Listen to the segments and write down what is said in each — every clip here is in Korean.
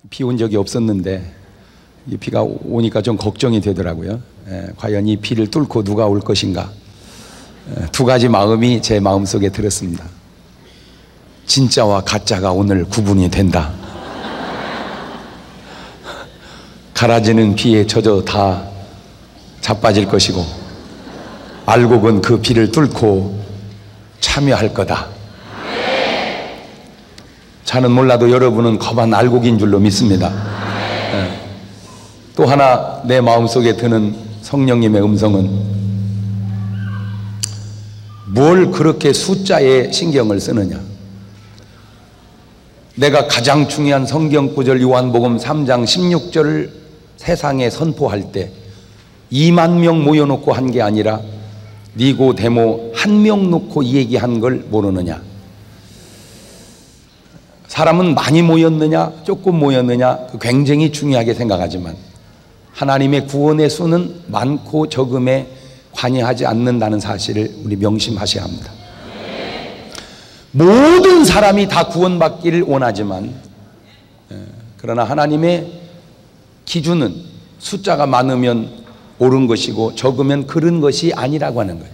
비 온 적이 없었는데 이 비가 오니까 좀 걱정이 되더라고요. 과연 이 비를 뚫고 누가 올 것인가. 두 가지 마음이 제 마음속에 들었습니다. 진짜와 가짜가 오늘 구분이 된다. 가라지는 비에 젖어 다 자빠질 것이고 알곡은 그 비를 뚫고 참여할 거다. 저는 몰라도 여러분은 거반 알곡인 줄로 믿습니다. 또 하나 내 마음속에 드는 성령님의 음성은 뭘 그렇게 숫자에 신경을 쓰느냐. 내가 가장 중요한 성경 구절 요한복음 3장 16절을 세상에 선포할 때 2만 명 모여놓고 한 게 아니라 니고데모 한 명 놓고 이 얘기한 걸 모르느냐. 사람은 많이 모였느냐 조금 모였느냐 굉장히 중요하게 생각하지만 하나님의 구원의 수는 많고 적음에 관여하지 않는다는 사실을 우리 명심하셔야 합니다. 모든 사람이 다 구원받기를 원하지만 그러나 하나님의 기준은 숫자가 많으면 옳은 것이고 적으면 그른 것이 아니라고 하는 거예요.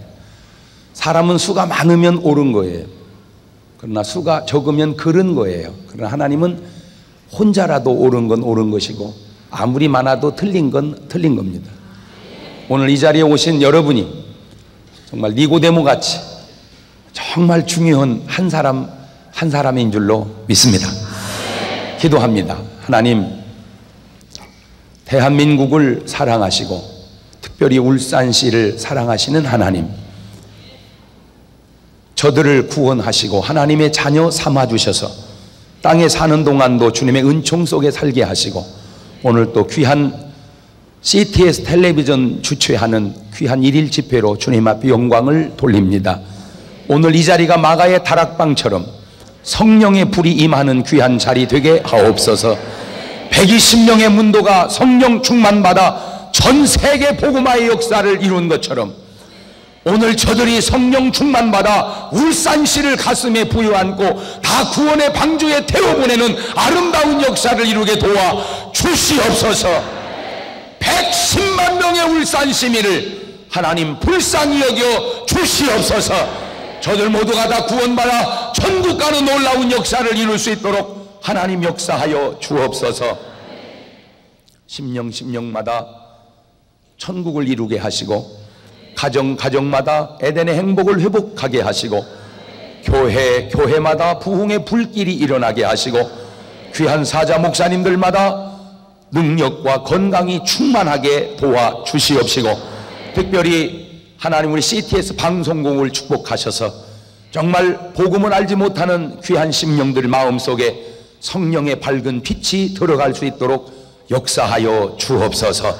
사람은 수가 많으면 옳은 거예요. 그러나 수가 적으면 그른 거예요. 그러나 하나님은 혼자라도 옳은 건 옳은 것이고 아무리 많아도 틀린 건 틀린 겁니다. 오늘 이 자리에 오신 여러분이 정말 니고데모 같이 정말 중요한 한 사람인 줄로 믿습니다. 기도합니다. 하나님, 대한민국을 사랑하시고 특별히 울산시를 사랑하시는 하나님, 저들을 구원하시고 하나님의 자녀 삼아주셔서 땅에 사는 동안도 주님의 은총 속에 살게 하시고 오늘 또 귀한 CTS 텔레비전 주최하는 귀한 1일 집회로 주님 앞에 영광을 돌립니다. 오늘 이 자리가 마가의 다락방처럼 성령의 불이 임하는 귀한 자리 되게 하옵소서. 120명의 문도가 성령 충만받아 전 세계 복음화의 역사를 이룬 것처럼 오늘 저들이 성령 충만받아 울산시를 가슴에 부여안고 다 구원의 방주에 태워보내는 아름다운 역사를 이루게 도와 주시옵소서. 110만 명의 울산 시민을 하나님 불쌍히 여겨 주시옵소서. 저들 모두가 다 구원받아 천국 가는 놀라운 역사를 이룰 수 있도록 하나님 역사하여 주옵소서. 심령마다 천국을 이루게 하시고 가정마다 에덴의 행복을 회복하게 하시고 교회마다 부흥의 불길이 일어나게 하시고 귀한 사자 목사님들마다 능력과 건강이 충만하게 도와 주시옵시고 특별히 하나님 우리 CTS 방송국을 축복하셔서 정말 복음을 알지 못하는 귀한 심령들 마음속에 성령의 밝은 빛이 들어갈 수 있도록 역사하여 주옵소서.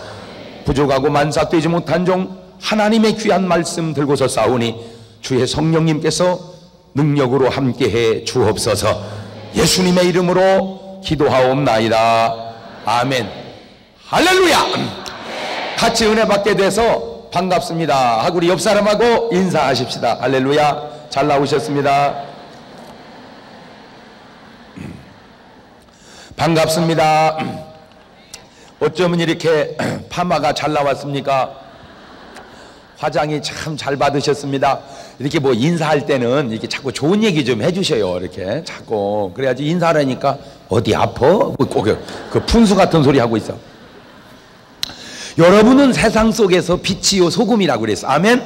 부족하고 만삭되지 못한 종 하나님의 귀한 말씀 들고서 싸우니 주의 성령님께서 능력으로 함께해 주옵소서. 예수님의 이름으로 기도하옵나이다. 아멘. 할렐루야. 같이 은혜 받게 돼서 반갑습니다 하고 우리 옆 사람하고 인사하십시다. 할렐루야. 잘 나오셨습니다. 반갑습니다. 어쩌면 이렇게 파마가 잘 나왔습니까? 화장이 참 잘 받으셨습니다. 이렇게 뭐 인사할 때는 이렇게 자꾸 좋은 얘기 좀 해주셔요. 이렇게 자꾸 그래야지 인사하라니까 어디 아파? 꼭 그 푼수 같은 소리 하고 있어. 여러분은 세상 속에서 빛이요 소금이라고 그랬어. 아멘.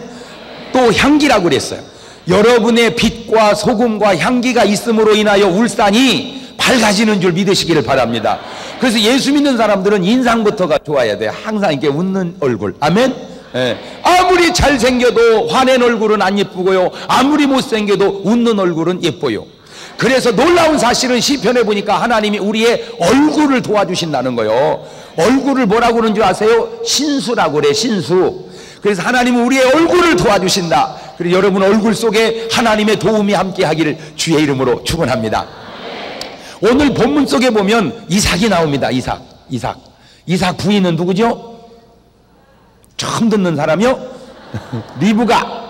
또 향기라고 그랬어요. 여러분의 빛과 소금과 향기가 있음으로 인하여 울산이 밝아지는 줄 믿으시기를 바랍니다. 그래서 예수 믿는 사람들은 인상부터가 좋아야 돼요. 항상 이렇게 웃는 얼굴. 아멘. 아무리 잘생겨도 화낸 얼굴은 안 예쁘고요, 아무리 못생겨도 웃는 얼굴은 예뻐요. 그래서 놀라운 사실은 시편에 보니까 하나님이 우리의 얼굴을 도와주신다는 거예요. 얼굴을 뭐라고 그러는 줄 아세요? 신수라고 그래. 신수. 그래서 하나님은 우리의 얼굴을 도와주신다. 그래서 여러분 얼굴 속에 하나님의 도움이 함께 하기를 주의 이름으로 축원합니다. 오늘 본문 속에 보면 이삭이 나옵니다. 이삭 부인은 누구죠? 처음 듣는 사람이요? 리브가.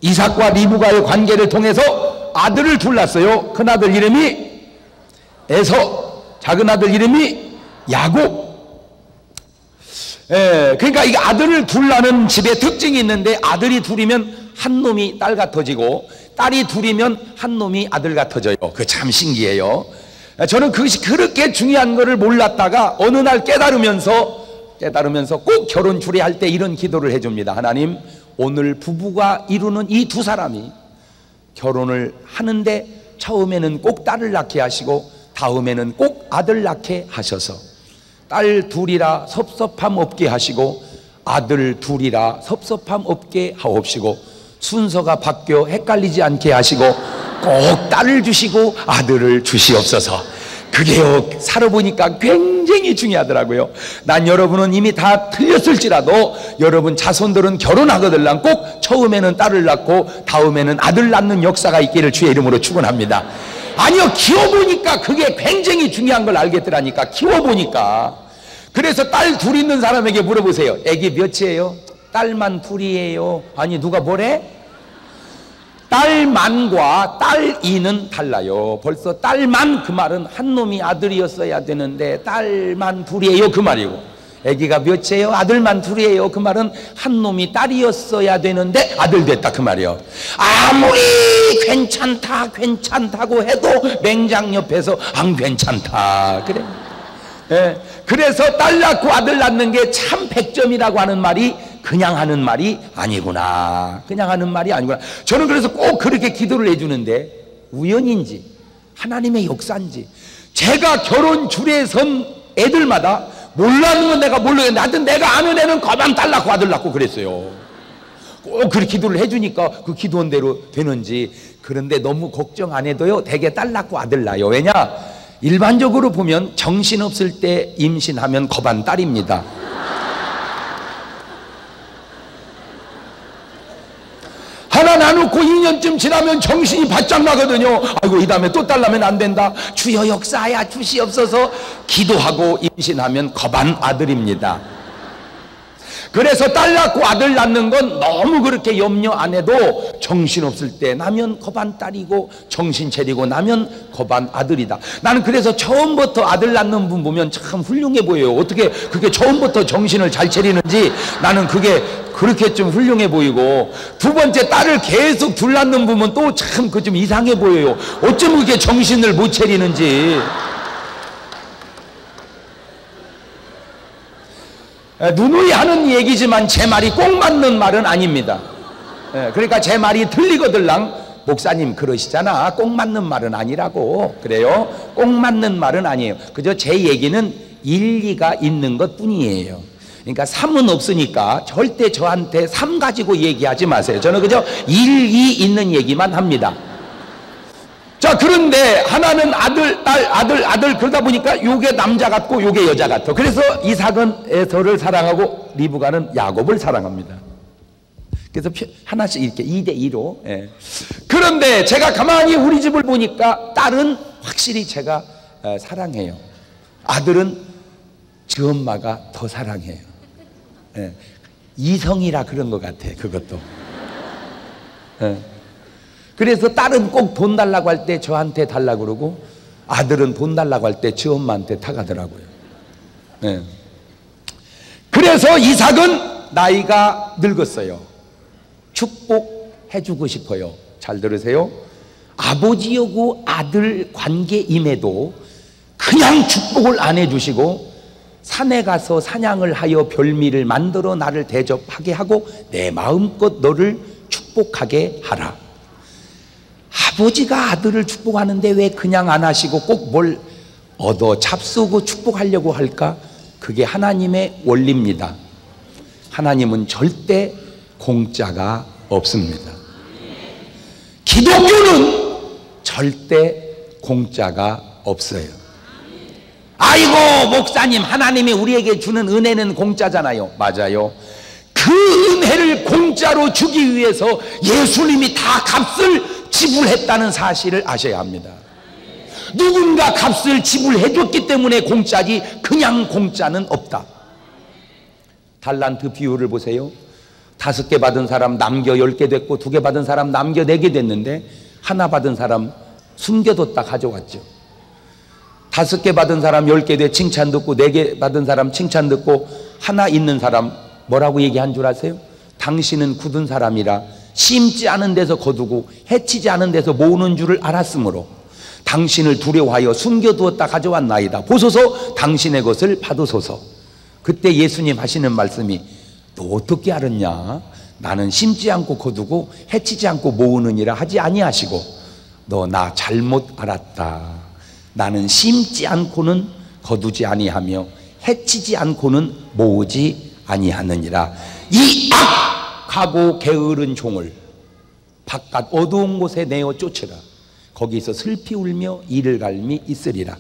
이삭과 리브가의 관계를 통해서 아들을 둘 낳았어요. 큰아들 이름이 작은 아들 이름이 야곱. 그러니까 이 아들을 둘 낳는 집에 특징이 있는데, 아들이 둘이면 한 놈이 딸 같아지고 딸이 둘이면 한 놈이 아들 같아져요. 그거 참 신기해요. 저는 그것이 그렇게 중요한 것을 몰랐다가 어느 날 깨달으면서 꼭 결혼 주례할 때 이런 기도를 해줍니다. 하나님, 오늘 부부가 이루는 이 두 사람이 결혼을 하는데 처음에는 꼭 딸을 낳게 하시고 다음에는 꼭 아들 낳게 하셔서, 딸 둘이라 섭섭함 없게 하시고 아들 둘이라 섭섭함 없게 하옵시고, 순서가 바뀌어 헷갈리지 않게 하시고 꼭 딸을 주시고 아들을 주시옵소서. 그게요, 살아보니까 굉장히 중요하더라고요. 난 여러분은 이미 다 틀렸을지라도 여러분 자손들은 결혼하거들랑 꼭 처음에는 딸을 낳고 다음에는 아들 낳는 역사가 있기를 주의 이름으로 축원합니다. 아니요, 키워보니까 그게 굉장히 중요한 걸 알겠더라니까. 키워보니까. 그래서 딸 둘 있는 사람에게 물어보세요. 애기 몇이에요? 딸만 둘이에요. 아니, 누가 뭐래? 딸만과 딸이는 달라요. 벌써 딸만, 그 말은 한 놈이 아들이었어야 되는데 딸만 둘이에요, 그 말이고, 애기가 몇이에요? 아들만 둘이에요. 그 말은 한 놈이 딸이었어야 되는데 아들 됐다, 그 말이요. 아무리 괜찮다고 해도 맹장 옆에서 안 괜찮다 그래. 그래서 딸 낳고 아들 낳는 게 참 100점이라고 하는 말이 그냥 하는 말이 아니구나. 그냥 하는 말이 아니구나. 저는 그래서 꼭 그렇게 기도를 해주는데, 우연인지 하나님의 역사인지 제가 결혼 주례에 선 애들마다 몰라는 건 내가 모르겠는데 하여튼 내가 아는 애는 거만 딸 낳고 아들 낳고 그랬어요. 꼭 그렇게 기도를 해주니까 그 기도한 대로 되는지. 그런데 너무 걱정 안 해도요, 대개 딸 낳고 아들 낳아요. 왜냐? 일반적으로 보면 정신없을 때 임신하면 거반 딸입니다. 하나 나놓고 2년쯤 지나면 정신이 바짝 나거든요. 아이고, 이 다음에 또 딸 낳으면 안 된다. 주여 역사야 주시옵소서. 기도하고 임신하면 거반 아들입니다. 그래서 딸 낳고 아들 낳는 건 너무 그렇게 염려 안 해도 정신없을 때 나면 거반 딸이고 정신 차리고 나면 거반 아들이다. 나는 그래서 처음부터 아들 낳는 분 보면 참 훌륭해 보여요. 어떻게 그게 처음부터 정신을 잘 차리는지 나는 그게 그렇게 좀 훌륭해 보이고, 두 번째 딸을 계속 둘 낳는 분은 또 참 그 좀 이상해 보여요. 어쩜 그렇게 정신을 못 차리는지. 누누이 하는 얘기지만 제 말이 꼭 맞는 말은 아닙니다. 그러니까 제 말이 틀리거들랑 목사님 그러시잖아. 꼭 맞는 말은 아니라고. 그래요? 꼭 맞는 말은 아니에요. 그저 제 얘기는 일리가 있는 것 뿐이에요. 그러니까 삶은 없으니까 절대 저한테 삶 가지고 얘기하지 마세요. 저는 그저 일이 있는 얘기만 합니다. 자, 그런데 하나는 아들, 딸, 아들 그러다 보니까 요게 남자 같고 요게 여자 같아. 그래서 이삭은 에서를 사랑하고 리브가는 야곱을 사랑합니다. 그래서 하나씩 이렇게 2대2로. 그런데 제가 가만히 우리 집을 보니까 딸은 확실히 제가 사랑해요. 아들은 지 엄마가 더 사랑해요. 이성이라 그런 것 같아, 그것도. 그래서 딸은 꼭 돈 달라고 할 때 저한테 달라고 그러고, 아들은 돈 달라고 할 때 지 엄마한테 타가더라고요. 그래서 이삭은 나이가 늙었어요. 축복해주고 싶어요. 잘 들으세요. 아버지하고 아들 관계임에도 그냥 축복을 안 해주시고, 산에 가서 사냥을 하여 별미를 만들어 나를 대접하게 하고 내 마음껏 너를 축복하게 하라. 아버지가 아들을 축복하는데 왜 그냥 안 하시고 꼭 뭘 얻어 잡수고 축복하려고 할까? 그게 하나님의 원리입니다. 하나님은 절대 공짜가 없습니다. 기독교는 절대 공짜가 없어요. 아이고 목사님, 하나님이 우리에게 주는 은혜는 공짜잖아요. 맞아요. 그 은혜를 공짜로 주기 위해서 예수님이 다 값을 지불했다는 사실을 아셔야 합니다. 누군가 값을 지불해 줬기 때문에 공짜지 그냥 공짜는 없다. 달란트 비율을 보세요. 5개 받은 사람 남겨 10개 됐고, 2개 받은 사람 남겨 4개 됐는데, 하나 받은 사람 숨겨뒀다 가져갔죠. 5개 받은 사람 10개 돼 칭찬 듣고, 4개 받은 사람 칭찬 듣고, 하나 있는 사람 뭐라고 얘기한 줄 아세요? 당신은 굳은 사람이라 심지 않은 데서 거두고 해치지 않은 데서 모으는 줄을 알았으므로 당신을 두려워하여 숨겨두었다 가져왔나이다. 보소서 당신의 것을 받으소서. 그때 예수님 하시는 말씀이, 너 어떻게 알았냐? 나는 심지 않고 거두고 해치지 않고 모으느니라 하지 아니하시고, 너 나 잘못 알았다. 나는 심지 않고는 거두지 아니하며 해치지 않고는 모으지 아니하느니라. 이 악하고 게으른 종을 바깥 어두운 곳에 내어 쫓으라. 거기서 슬피 울며 이를 갈미 있으리라.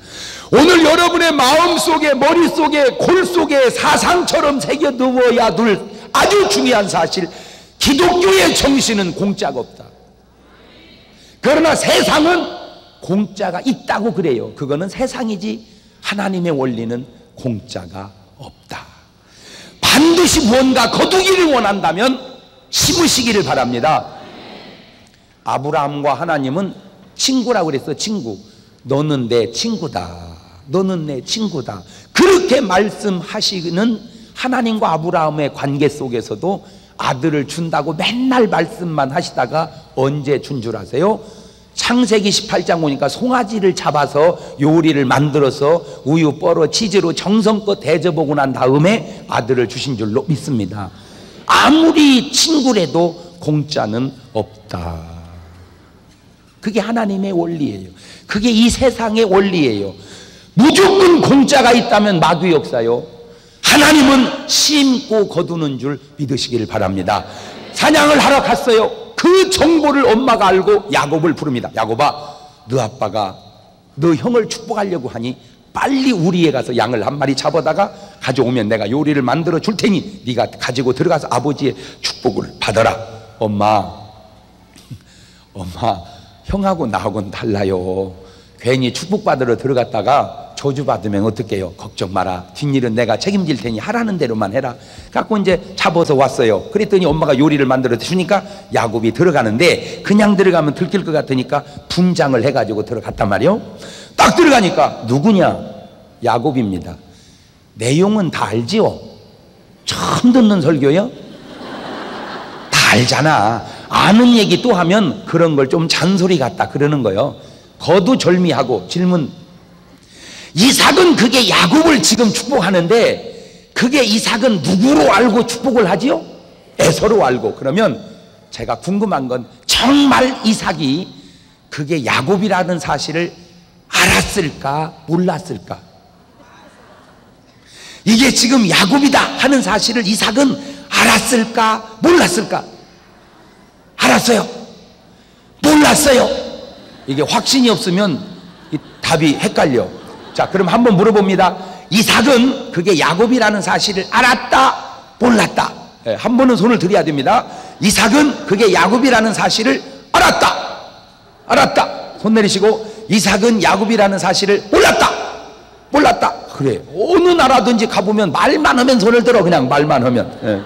오늘 여러분의 마음속에, 머릿속에, 골속에 사상처럼 새겨두어야 둘 아주 중요한 사실, 기독교의 정신은 공짜가 없다. 그러나 세상은 공짜가 있다고 그래요. 그거는 세상이지 하나님의 원리는 공짜가 없다. 반드시 무언가 거두기를 원한다면 심으시기를 바랍니다. 아브라함과 하나님은 친구라고 그랬어. 친구. 너는 내 친구다. 너는 내 친구다. 그렇게 말씀하시는 하나님과 아브라함의 관계 속에서도 아들을 준다고 맨날 말씀만 하시다가 언제 준 줄 아세요? 창세기 18장 보니까 송아지를 잡아서 요리를 만들어서 우유, 뻘어, 치즈로 정성껏 대접하고 난 다음에 아들을 주신 줄로 믿습니다. 아무리 친구래도 공짜는 없다. 그게 하나님의 원리예요. 그게 이 세상의 원리예요. 무조건 공짜가 있다면 마귀 역사요. 하나님은 심고 거두는 줄 믿으시길 바랍니다. 사냥을 하러 갔어요. 그 정보를 엄마가 알고 야곱을 부릅니다. 야곱아, 너 아빠가 너 형을 축복하려고 하니 빨리 우리에 가서 양을 한 마리 잡아다가 가져오면 내가 요리를 만들어 줄 테니 네가 가지고 들어가서 아버지의 축복을 받아라. 엄마, 형하고 나하고는 달라요. 괜히 축복받으러 들어갔다가 저주받으면 어떡해요? 걱정 마라. 뒷일은 내가 책임질 테니 하라는 대로만 해라. 갖고 이제 잡아서 왔어요. 그랬더니 엄마가 요리를 만들어 주니까 야곱이 들어가는데, 그냥 들어가면 들킬 것 같으니까 분장을 해가지고 들어갔단 말이요. 딱 들어가니까 누구냐? 야곱입니다. 내용은 다 알지요? 처음 듣는 설교요? 다 알잖아. 아는 얘기 또 하면 그런 걸 좀 잔소리 같다 그러는 거요. 거두절미하고 질문, 이삭은 그게 야곱을 지금 축복하는데 그게 이삭은 누구로 알고 축복을 하지요? 에서로 알고. 그러면 제가 궁금한 건, 정말 이삭이 그게 야곱이라는 사실을 알았을까 몰랐을까? 이게 지금 야곱이다 하는 사실을 이삭은 알았을까 몰랐을까? 알았어요? 몰랐어요? 이게 확신이 없으면 이 답이 헷갈려. 자, 그럼 한번 물어봅니다. 이삭은 그게 야곱이라는 사실을 알았다 몰랐다? 네, 한 번은 손을 들어야 됩니다. 이삭은 그게 야곱이라는 사실을 알았다. 손 내리시고, 이삭은 야곱이라는 사실을 몰랐다. 그래, 어느 나라든지 가보면 말만 하면 손을 들어. 그냥 말만 하면. 네.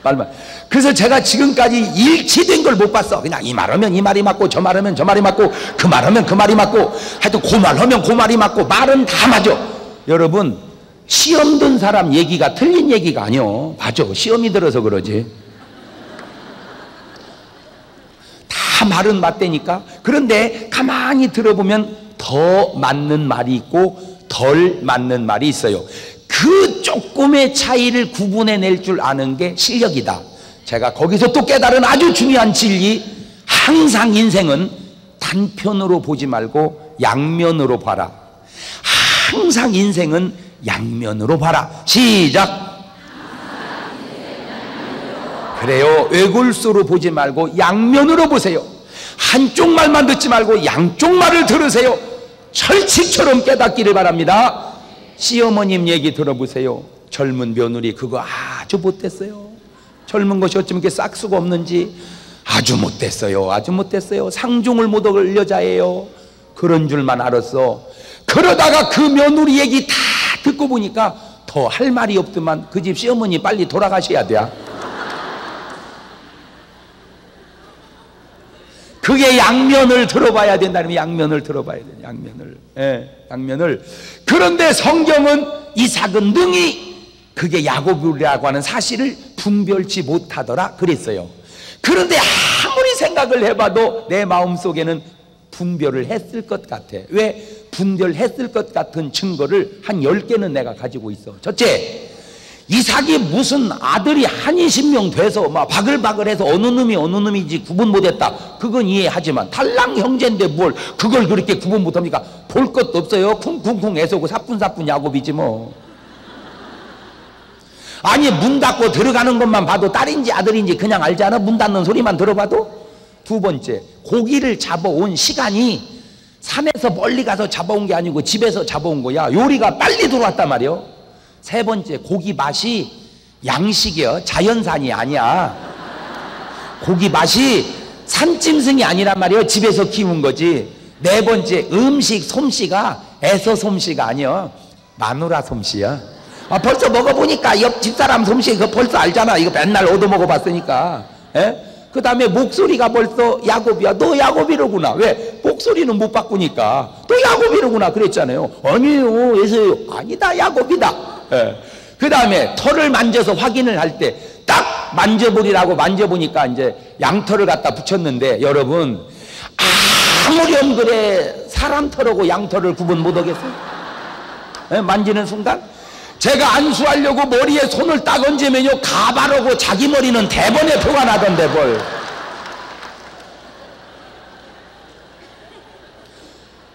말만. 그래서 제가 지금까지 일치된 걸 못 봤어. 그냥 이 말하면 이 말이 맞고, 저 말하면 저 말이 맞고, 그 말하면 그 말이 맞고, 하여튼 그 말하면 그 말이 맞고, 말은 다 맞아. 여러분, 시험 든 사람 얘기가 틀린 얘기가 아니요. 맞아. 시험이 들어서 그러지. 다 말은 맞다니까. 그런데 가만히 들어보면 더 맞는 말이 있고 덜 맞는 말이 있어요. 그 조금의 차이를 구분해낼 줄 아는 게 실력이다. 제가 거기서 또 깨달은 아주 중요한 진리, 항상 인생은 단편으로 보지 말고 양면으로 봐라. 항상 인생은 양면으로 봐라. 시작. 그래요. 외골수로 보지 말고 양면으로 보세요. 한쪽 말만 듣지 말고 양쪽 말을 들으세요. 철칙처럼 깨닫기를 바랍니다. 시어머님 얘기 들어보세요. 젊은 며느리 그거 아주 못됐어요. 젊은 것이 어쩜 이렇게 싹수가 없는지 아주 못됐어요. 상종을 못 얻을 여자예요. 그런 줄만 알았어. 그러다가 그 며느리 얘기 다 듣고 보니까 더 할 말이 없더만 그 집 시어머니 빨리 돌아가셔야 돼. 그게 양면을 들어봐야 된다는 거예요. 양면을 들어봐야 돼요. 양면을. 예, 양면을. 그런데 성경은 이삭은 능히 그게 야곱이라고 하는 사실을 분별치 못하더라 그랬어요. 그런데 아무리 생각을 해봐도 내 마음속에는 분별을 했을 것 같아. 왜? 분별했을 것 같은 증거를 한 10개는 내가 가지고 있어. 첫째, 이삭이 무슨 아들이 한 20명 돼서 막 바글바글해서 어느 놈이 어느 놈인지 구분 못했다, 그건 이해하지만 탈랑 형제인데 뭘 그걸 그렇게 구분 못합니까? 볼 것도 없어요. 쿵쿵쿵 애서고 사뿐사뿐 야곱이지 뭐. 아니, 문 닫고 들어가는 것만 봐도 딸인지 아들인지 그냥 알잖아. 문 닫는 소리만 들어봐도. 두 번째, 고기를 잡아온 시간이 산에서 멀리 가서 잡아온 게 아니고 집에서 잡아온 거야. 요리가 빨리 들어왔단 말이요. 세 번째, 고기 맛이 양식이야. 자연산이 아니야. 고기 맛이 산짐승이 아니란 말이에요. 집에서 키운 거지. 네 번째, 음식 솜씨가 에서 솜씨가 아니야. 마누라 솜씨야. 벌써 먹어보니까 옆 집사람 솜씨 그거 벌써 알잖아. 이거 맨날 얻어먹어봤으니까. 그 다음에 목소리가 벌써 야곱이야. 너 야곱이로구나. 왜? 목소리는 못 바꾸니까 또 야곱이로구나 그랬잖아요. 아니에요, 에서요. 아니다, 야곱이다. 그 다음에 털을 만져서 확인을 할 때 딱 만져보리라고 만져보니까 이제 양털을 갖다 붙였는데, 여러분 아무렴 그래 사람 털하고 양털을 구분 못하겠어요? 만지는 순간 제가 안수하려고 머리에 손을 딱 얹으면요, 가발하고 자기 머리는 대번에 표가 나던데 뭘.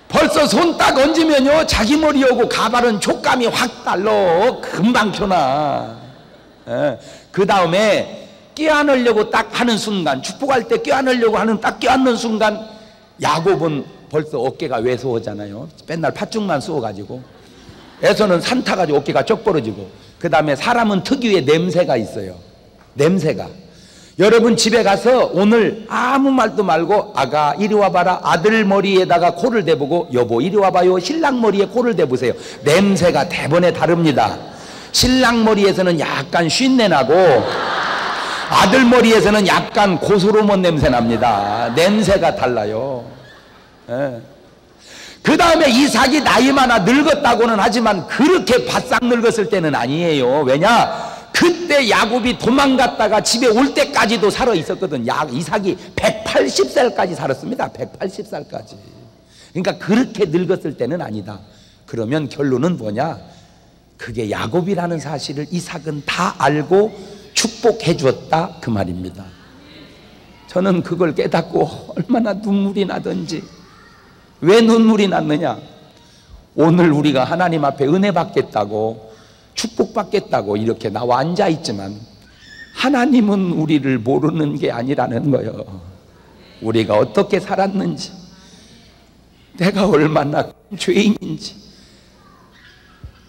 벌써 손 딱 얹으면요, 자기 머리하고 가발은 촉감이 확 달라. 금방 표나. 그 다음에 껴안으려고 딱 하는 순간, 축복할 때 껴안으려고 하는 딱 껴안는 순간 야곱은 벌써 어깨가 왜소하잖아요. 맨날 팥죽만 쏘가지고. 에서는 산 타가지고 어깨가 쩍 벌어지고. 그 다음에 사람은 특유의 냄새가 있어요. 냄새가. 여러분 집에 가서 오늘 아무 말도 말고 아가 이리 와봐라. 아들 머리에다가 코를 대보고 여보 이리 와봐요. 신랑 머리에 코를 대보세요. 냄새가 대번에 다릅니다. 신랑 머리에서는 약간 쉰내 나고 아들 머리에서는 약간 고소로몬 냄새 납니다. 냄새가 달라요. 그 다음에 이삭이 나이 많아 늙었다고는 하지만 그렇게 바싹 늙었을 때는 아니에요. 왜냐? 그때 야곱이 도망갔다가 집에 올 때까지도 살아 있었거든. 이삭이 180살까지 살았습니다. 180살까지. 그러니까 그렇게 늙었을 때는 아니다. 그러면 결론은 뭐냐? 그게 야곱이라는 사실을 이삭은 다 알고 축복해 주었다 그 말입니다. 저는 그걸 깨닫고 얼마나 눈물이 나던지. 왜 눈물이 났느냐? 오늘 우리가 하나님 앞에 은혜 받겠다고 축복받겠다고 이렇게 나와 앉아 있지만 하나님은 우리를 모르는 게 아니라는 거예요. 우리가 어떻게 살았는지, 내가 얼마나 죄인인지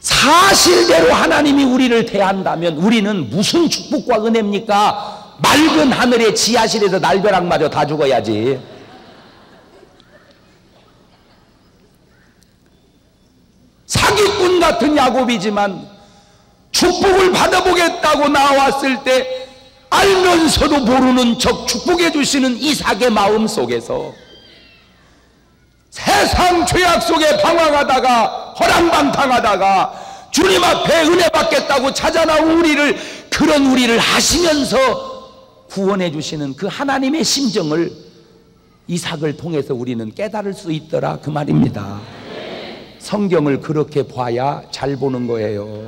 사실대로 하나님이 우리를 대한다면 우리는 무슨 축복과 은혜입니까? 맑은 하늘의 지하실에서 날벼락마저 다 죽어야지. 사기꾼 같은 야곱이지만 축복을 받아보겠다고 나왔을 때 알면서도 모르는 척 축복해 주시는 이삭의 마음 속에서 세상 죄악 속에 방황하다가 허랑방탕하다가 주님 앞에 은혜 받겠다고 찾아나온 우리를, 그런 우리를 아시면서 구원해 주시는 그 하나님의 심정을 이삭을 통해서 우리는 깨달을 수 있더라 그 말입니다. 성경을 그렇게 봐야 잘 보는 거예요.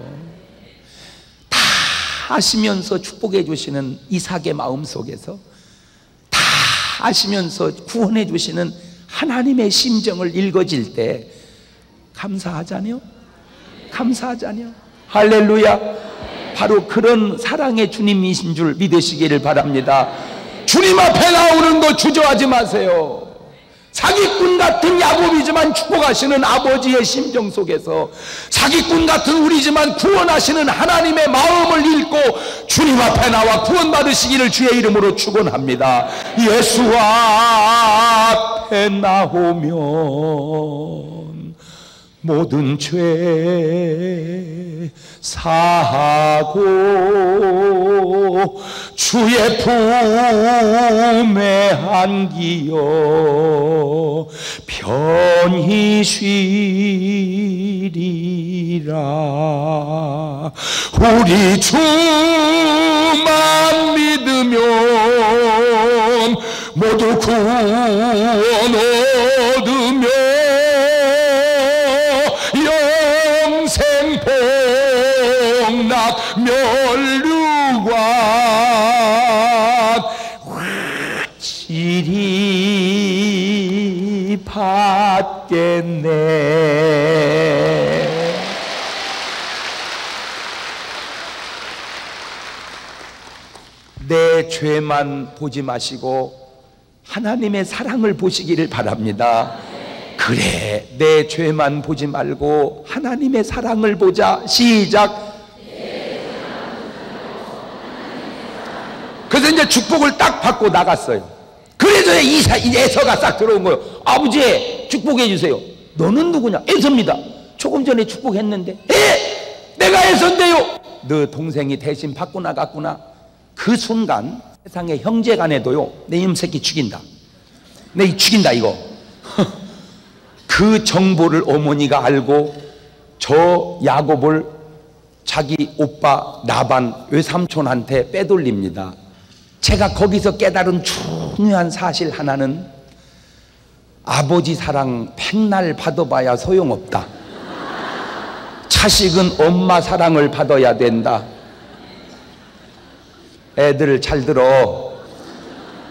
다 아시면서 축복해 주시는 이삭의 마음 속에서 다 아시면서 구원해 주시는 하나님의 심정을 읽어질 때 감사하잖아요. 감사하잖아요. 할렐루야. 바로 그런 사랑의 주님이신 줄 믿으시기를 바랍니다. 주님 앞에 나오는 거 주저하지 마세요. 사기꾼 같은 야곱이지만 축복하시는 아버지의 심정 속에서 사기꾼 같은 우리지만 구원하시는 하나님의 마음을 읽고 주님 앞에 나와 구원받으시기를 주의 이름으로 축원합니다. 예수 앞에 나오면 모든 죄 사하고 주 주의 품에 안기어 편히 쉬리라. 우리 주만 믿으면 모두 구원 얻으며 영생 복락 멸류관 확실히 받겠네. 내 죄만 보지 마시고 하나님의 사랑을 보시기를 바랍니다. 그래, 내 죄만 보지 말고 하나님의 사랑을 보자. 시작. 그래서 이제 축복을 딱 받고 나갔어요. 그래서 에서가 싹 들어온 거예요. 아버지, 축복해 주세요. 너는 누구냐? 에서입니다. 조금 전에 축복했는데. 내가 에서인데요. 너 동생이 대신 받고 나갔구나. 그 순간 세상에 형제 간에도요, 내 이놈 새끼 죽인다, 내 죽인다 이거. 그 정보를 어머니가 알고 저 야곱을 자기 오빠 라반 외삼촌한테 빼돌립니다. 제가 거기서 깨달은 중요한 사실 하나는, 아버지 사랑 백날 받아봐야 소용없다. 자식은 엄마 사랑을 받아야 된다. 애들 잘 들어.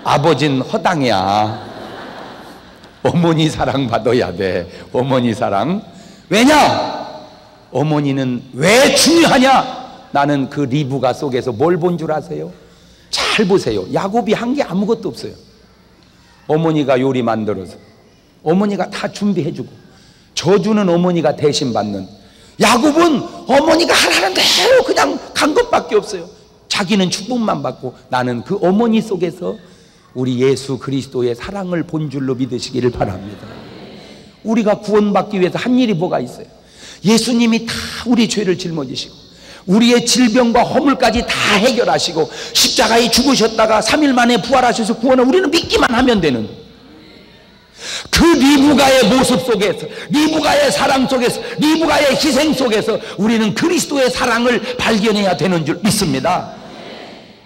아버지는 허당이야. 어머니 사랑 받아야 돼. 어머니 사랑. 왜냐? 어머니는 왜 중요하냐? 나는 그 리브가 속에서 뭘 본 줄 아세요? 잘 보세요. 야곱이 한 게 아무것도 없어요. 어머니가 요리 만들어서, 어머니가 다 준비해주고, 저주는 어머니가 대신 받는. 야곱은 어머니가 하라는 대로 그냥 간 것밖에 없어요. 자기는 축복만 받고. 나는 그 어머니 속에서 우리 예수 그리스도의 사랑을 본 줄로 믿으시기를 바랍니다. 우리가 구원받기 위해서 한 일이 뭐가 있어요? 예수님이 다 우리 죄를 짊어지시고 우리의 질병과 허물까지 다 해결하시고 십자가에 죽으셨다가 3일 만에 부활하셔서 구원을 우리는 믿기만 하면 되는, 그 리브가의 모습 속에서, 리브가의 사랑 속에서, 리브가의 희생 속에서 우리는 그리스도의 사랑을 발견해야 되는 줄 믿습니다.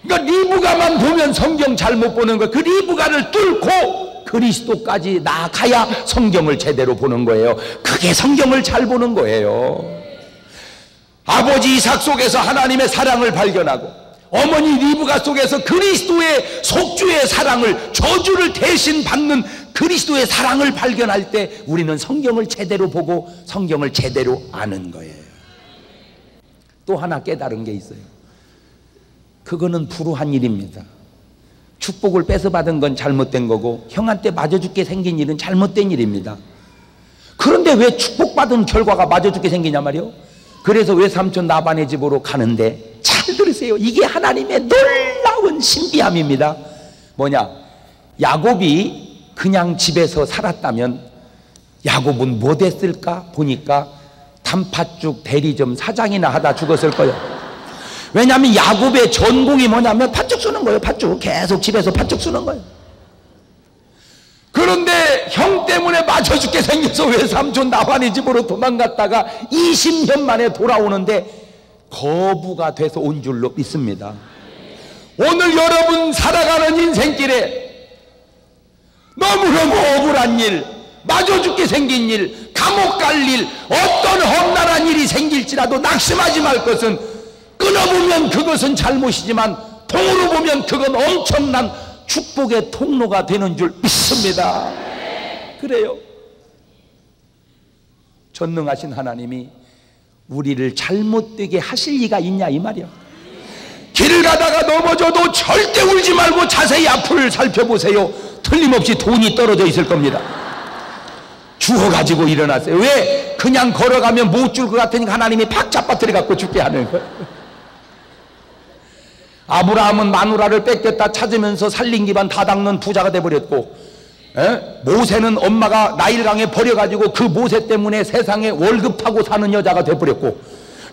그러니까 리브가만 보면 성경 잘못 보는 거예요. 그 리브가를 뚫고 그리스도까지 나아가야 성경을 제대로 보는 거예요. 그게 성경을 잘 보는 거예요. 아버지 이삭 속에서 하나님의 사랑을 발견하고, 어머니 리브가 속에서 그리스도의 속주의 사랑을, 저주를 대신 받는 그리스도의 사랑을 발견할 때 우리는 성경을 제대로 보고 성경을 제대로 아는 거예요. 또 하나 깨달은 게 있어요. 그거는 불우한 일입니다. 축복을 뺏어받은 건 잘못된 거고 형한테 맞아 죽게 생긴 일은 잘못된 일입니다. 그런데 왜 축복받은 결과가 맞아 죽게 생기냐 말이요. 그래서 외삼촌 라반의 집으로 가는데, 잘 들으세요. 이게 하나님의 놀라운 신비함입니다. 뭐냐? 야곱이 그냥 집에서 살았다면 야곱은 뭐 됐을까? 보니까 단팥죽 대리점 사장이나 하다 죽었을 거예요. 왜냐하면 야곱의 전공이 뭐냐면 팥죽 쏘는 거예요. 팥죽. 계속 집에서 팥죽 쏘는 거예요. 그런데 형 때문에 맞아 죽게 생겨서 외삼촌 라반의 집으로 도망갔다가 20년 만에 돌아오는데 거부가 돼서 온 줄로 믿습니다. 오늘 여러분 살아가는 인생길에 너무너무 억울한 일, 맞아 죽게 생긴 일, 감옥 갈 일, 어떤 험난한 일이 생길지라도 낙심하지 말 것은, 끊어보면 그것은 잘못이지만 통으로 보면 그건 엄청난 축복의 통로가 되는 줄 믿습니다. 그래요. 전능하신 하나님이 우리를 잘못되게 하실 리가 있냐 이 말이야. 길을 가다가 넘어져도 절대 울지 말고 자세히 앞을 살펴보세요. 틀림없이 돈이 떨어져 있을 겁니다. 주워가지고 일어나세요. 왜? 그냥 걸어가면 못 줄 것 같으니까 하나님이 팍 잡아뜨려 갖고 죽게 하는 거예요. 아브라함은 마누라를 뺏겼다 찾으면서 살린 기반 다 닦는 부자가 돼버렸고, 모세는 엄마가 나일강에 버려가지고 그 모세 때문에 세상에 월급 타고 사는 여자가 돼버렸고,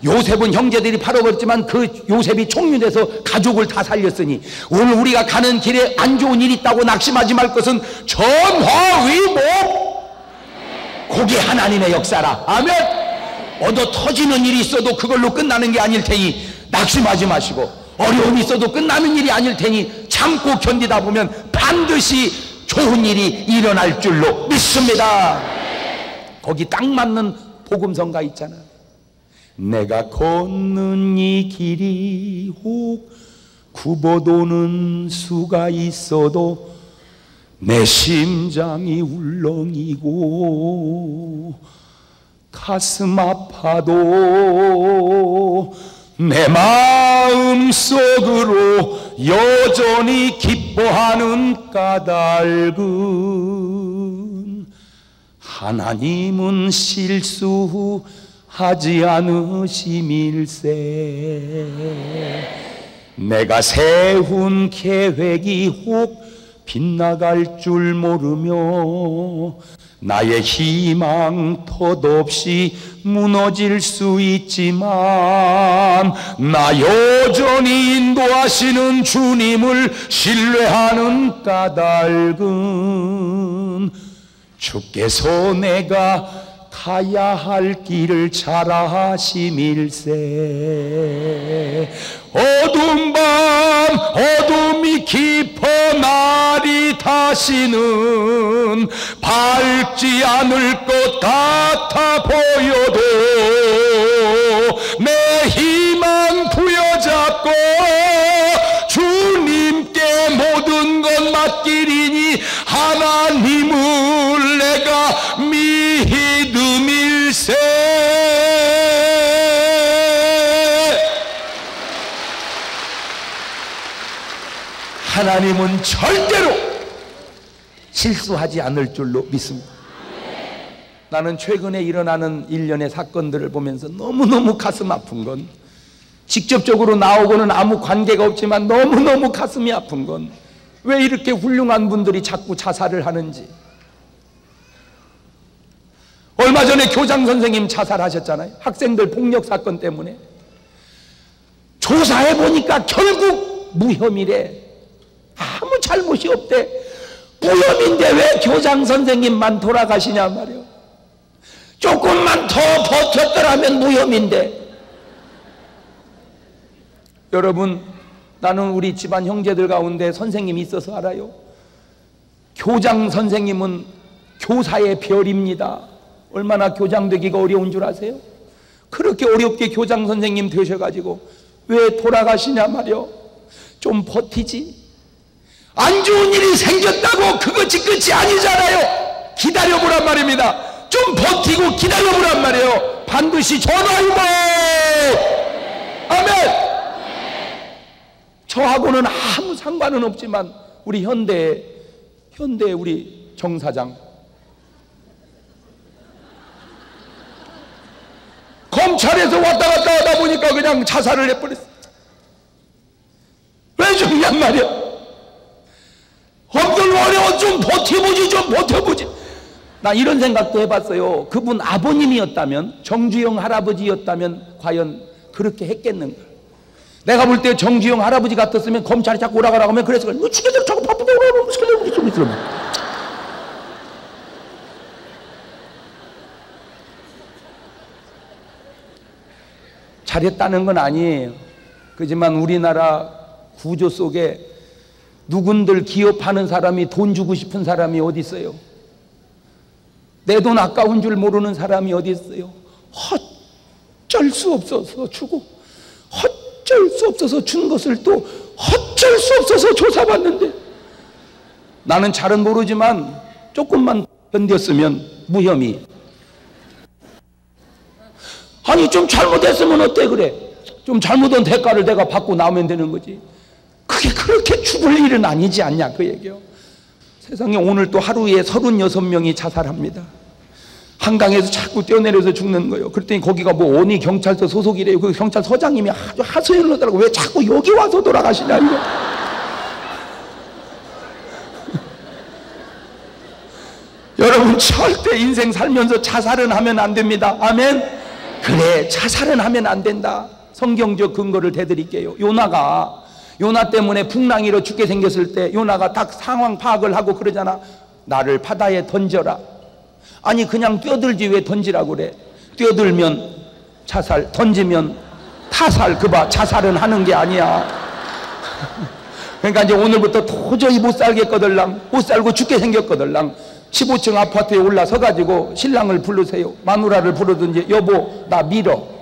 요셉은 형제들이 팔아버렸지만 그 요셉이 총리돼서 가족을 다 살렸으니 오늘 우리가 가는 길에 안 좋은 일이 있다고 낙심하지 말 것은 전화위복, 그게 하나님의 역사라. 아멘. 얻어 터지는 일이 있어도 그걸로 끝나는 게 아닐 테니 낙심하지 마시고, 어려움이 있어도 끝나는 일이 아닐 테니 참고 견디다 보면 반드시 좋은 일이 일어날 줄로 믿습니다. 거기 딱 맞는 복음성가 있잖아. 내가 걷는 이 길이 혹 굽어도는 수가 있어도 내 심장이 울렁이고 가슴 아파도 내 마음 속으로 여전히 기뻐하는 까닭은 하나님은 실수하지 않으심일세. 내가 세운 계획이 혹 빗나갈 줄 모르며 나의 희망 덧없이 무너질 수 있지만 나 여전히 인도하시는 주님을 신뢰하는 까닭은 주께서 내가 가야 할 길을 잘 아심일세. 어두운 밤 어둠이 깊어 날이 다시는 밝지 않을 것 같아 보여도 내 희망 부여잡고 주님께 모든 것 맡기리니 하나님을 내가 믿음일세. 하나님은 절대로 실수하지 않을 줄로 믿습니다. 나는 최근에 일어나는 일련의 사건들을 보면서 너무너무 가슴 아픈 건, 직접적으로 나오고는 아무 관계가 없지만 너무너무 가슴이 아픈 건 왜 이렇게 훌륭한 분들이 자꾸 자살을 하는지. 얼마 전에 교장 선생님 자살하셨잖아요. 학생들 폭력 사건 때문에. 조사해보니까 결국 무혐의래. 아무 잘못이 없대. 무혐의인데 왜 교장 선생님만 돌아가시냐 말이야. 조금만 더 버텼더라면 무혐의인데. 여러분, 나는 우리 집안 형제들 가운데 선생님이 있어서 알아요. 교장 선생님은 교사의 별입니다. 얼마나 교장 되기가 어려운 줄 아세요? 그렇게 어렵게 교장 선생님 되셔가지고 왜 돌아가시냐 말이요. 좀 버티지. 안 좋은 일이 생겼다고 그것이 끝이 아니잖아요. 기다려보란 말입니다. 좀 버티고 기다려보란 말이에요. 반드시 전화위복. 아멘. 저하고는 아무 상관은 없지만 우리 현대 우리 정 사장, 검찰에서 왔다 갔다 하다 보니까 그냥 자살을 해버렸어. 왜 죽냔 말이야. 엄청 어려워. 좀 버텨보지, 좀 버텨보지. 나 이런 생각도 해봤어요. 그분 아버님이었다면, 정주영 할아버지였다면 과연 그렇게 했겠는가. 내가 볼 때 정주영 할아버지 같았으면 검찰이 자꾸 오라가라고 하면 그래서 너 죽여들 자꾸 바쁘게 오라고 시키려고. 잘했다는 건 아니에요. 그렇지만 우리나라 구조 속에 누군들 기업하는 사람이 돈 주고 싶은 사람이 어디 있어요? 내 돈 아까운 줄 모르는 사람이 어디 있어요? 어쩔 수 없어서 주고, 어쩔 수 없어서 준 것을 또 어쩔 수 없어서 조사받는데, 나는 잘은 모르지만 조금만 견뎠으면 무혐의. 아니 좀 잘못했으면 어때 그래? 좀 잘못한 대가를 내가 받고 나오면 되는 거지. 그게 그렇게 죽을 일은 아니지 않냐 그 얘기요. 세상에 오늘 또 하루에 36명이 자살합니다. 한강에서 자꾸 뛰어내려서 죽는 거예요. 그랬더니 거기가 뭐 어느 경찰서 소속이래요. 그 경찰서장님이 아주 하소연을 하더라고. 왜 자꾸 여기 와서 돌아가시냐 이거. 여러분 절대 인생 살면서 자살은 하면 안 됩니다. 아멘. 그래, 자살은 하면 안 된다. 성경적 근거를 대드릴게요. 요나 때문에 풍랑이로 죽게 생겼을 때 요나가 딱 상황 파악을 하고 그러잖아. 나를 바다에 던져라. 아니 그냥 뛰어들지 왜 던지라고 그래. 뛰어들면 자살, 던지면 타살. 그봐, 자살은 하는 게 아니야. 그러니까 이제 오늘부터 도저히 못 살겠거들랑, 못 살고 죽게 생겼거들랑 15층 아파트에 올라서 가지고 신랑을 부르세요. 마누라를 부르든지, 여보 나 밀어.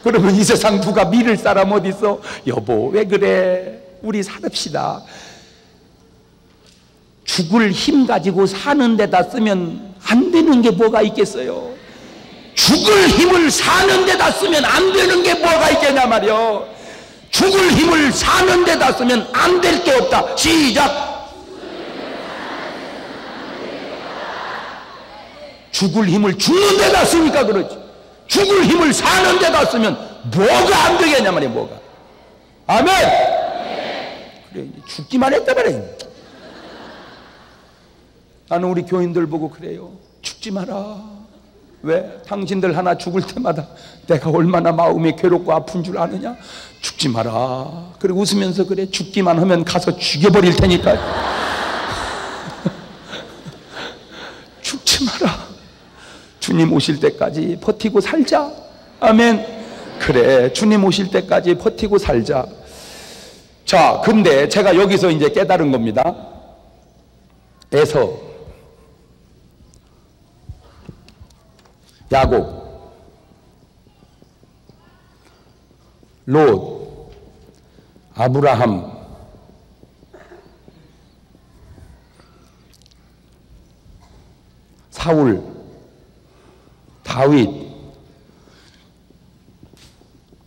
그러면 이 세상 누가 밀을 사람 어디 있어? 여보 왜 그래, 우리 살읍시다. 죽을 힘 가지고 사는 데다 쓰면 안 되는 게 뭐가 있겠어요? 죽을 힘을 사는 데다 쓰면 안 되는 게 뭐가 있겠냐 말이요. 죽을 힘을 사는 데다 쓰면 안 될 게 없다. 시작. 죽을 힘을 죽는 데다 쓰니까 그렇지. 죽을 힘을 사는 데다 쓰면 뭐가 안 되겠냐 말이야. 뭐가. 아멘. 그래, 이제 죽기만 했다 말이야. 나는 우리 교인들 보고 그래요. 죽지 마라. 왜? 당신들 하나 죽을 때마다 내가 얼마나 마음이 괴롭고 아픈 줄 아느냐? 죽지 마라. 그리고 웃으면서 그래. 죽기만 하면 가서 죽여버릴 테니까. 죽지 마라. 주님 오실 때까지 버티고 살자. 아멘. 그래, 주님 오실 때까지 버티고 살자. 자, 근데 제가 여기서 이제 깨달은 겁니다. 에서, 야곱, 롯, 아브라함, 사울, 다윗,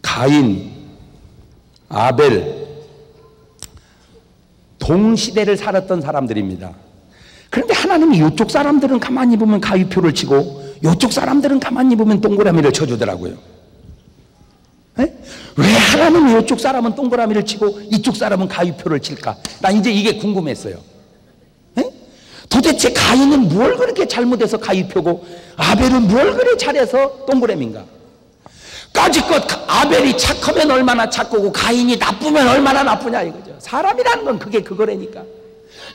가인, 아벨, 동시대를 살았던 사람들입니다. 그런데 하나님이 이쪽 사람들은 가만히 보면 가위표를 치고 이쪽 사람들은 가만히 보면 동그라미를 쳐주더라고요. 에? 왜 하나님이 이쪽 사람은 동그라미를 치고 이쪽 사람은 가위표를 칠까? 난 이제 이게 궁금했어요. 에? 도대체 가인은 뭘 그렇게 잘못해서 가위표고 아벨은 뭘 그래 잘해서 동그라미인가? 까짓것 아벨이 착하면 얼마나 착하고 가인이 나쁘면 얼마나 나쁘냐 이거죠. 사람이라는 건 그게 그거라니까.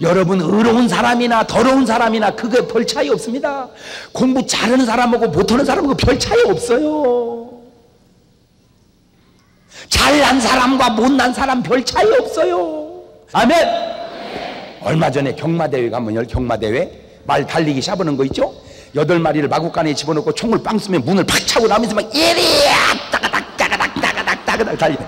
여러분, 의로운 사람이나 더러운 사람이나 그게 별 차이 없습니다. 공부 잘하는 사람하고 못하는 사람하고 별 차이 없어요. 잘난 사람과 못난 사람 별 차이 없어요. 아멘. 얼마 전에 경마대회 가면 경마대회 말 달리기 샤보는 거 있죠? 8마리를 마구간에 집어넣고 총을 빵 쏘면 문을 팍 차고 나면서 막 이리야 따가닥 따가닥 따가닥 따가닥 달리네.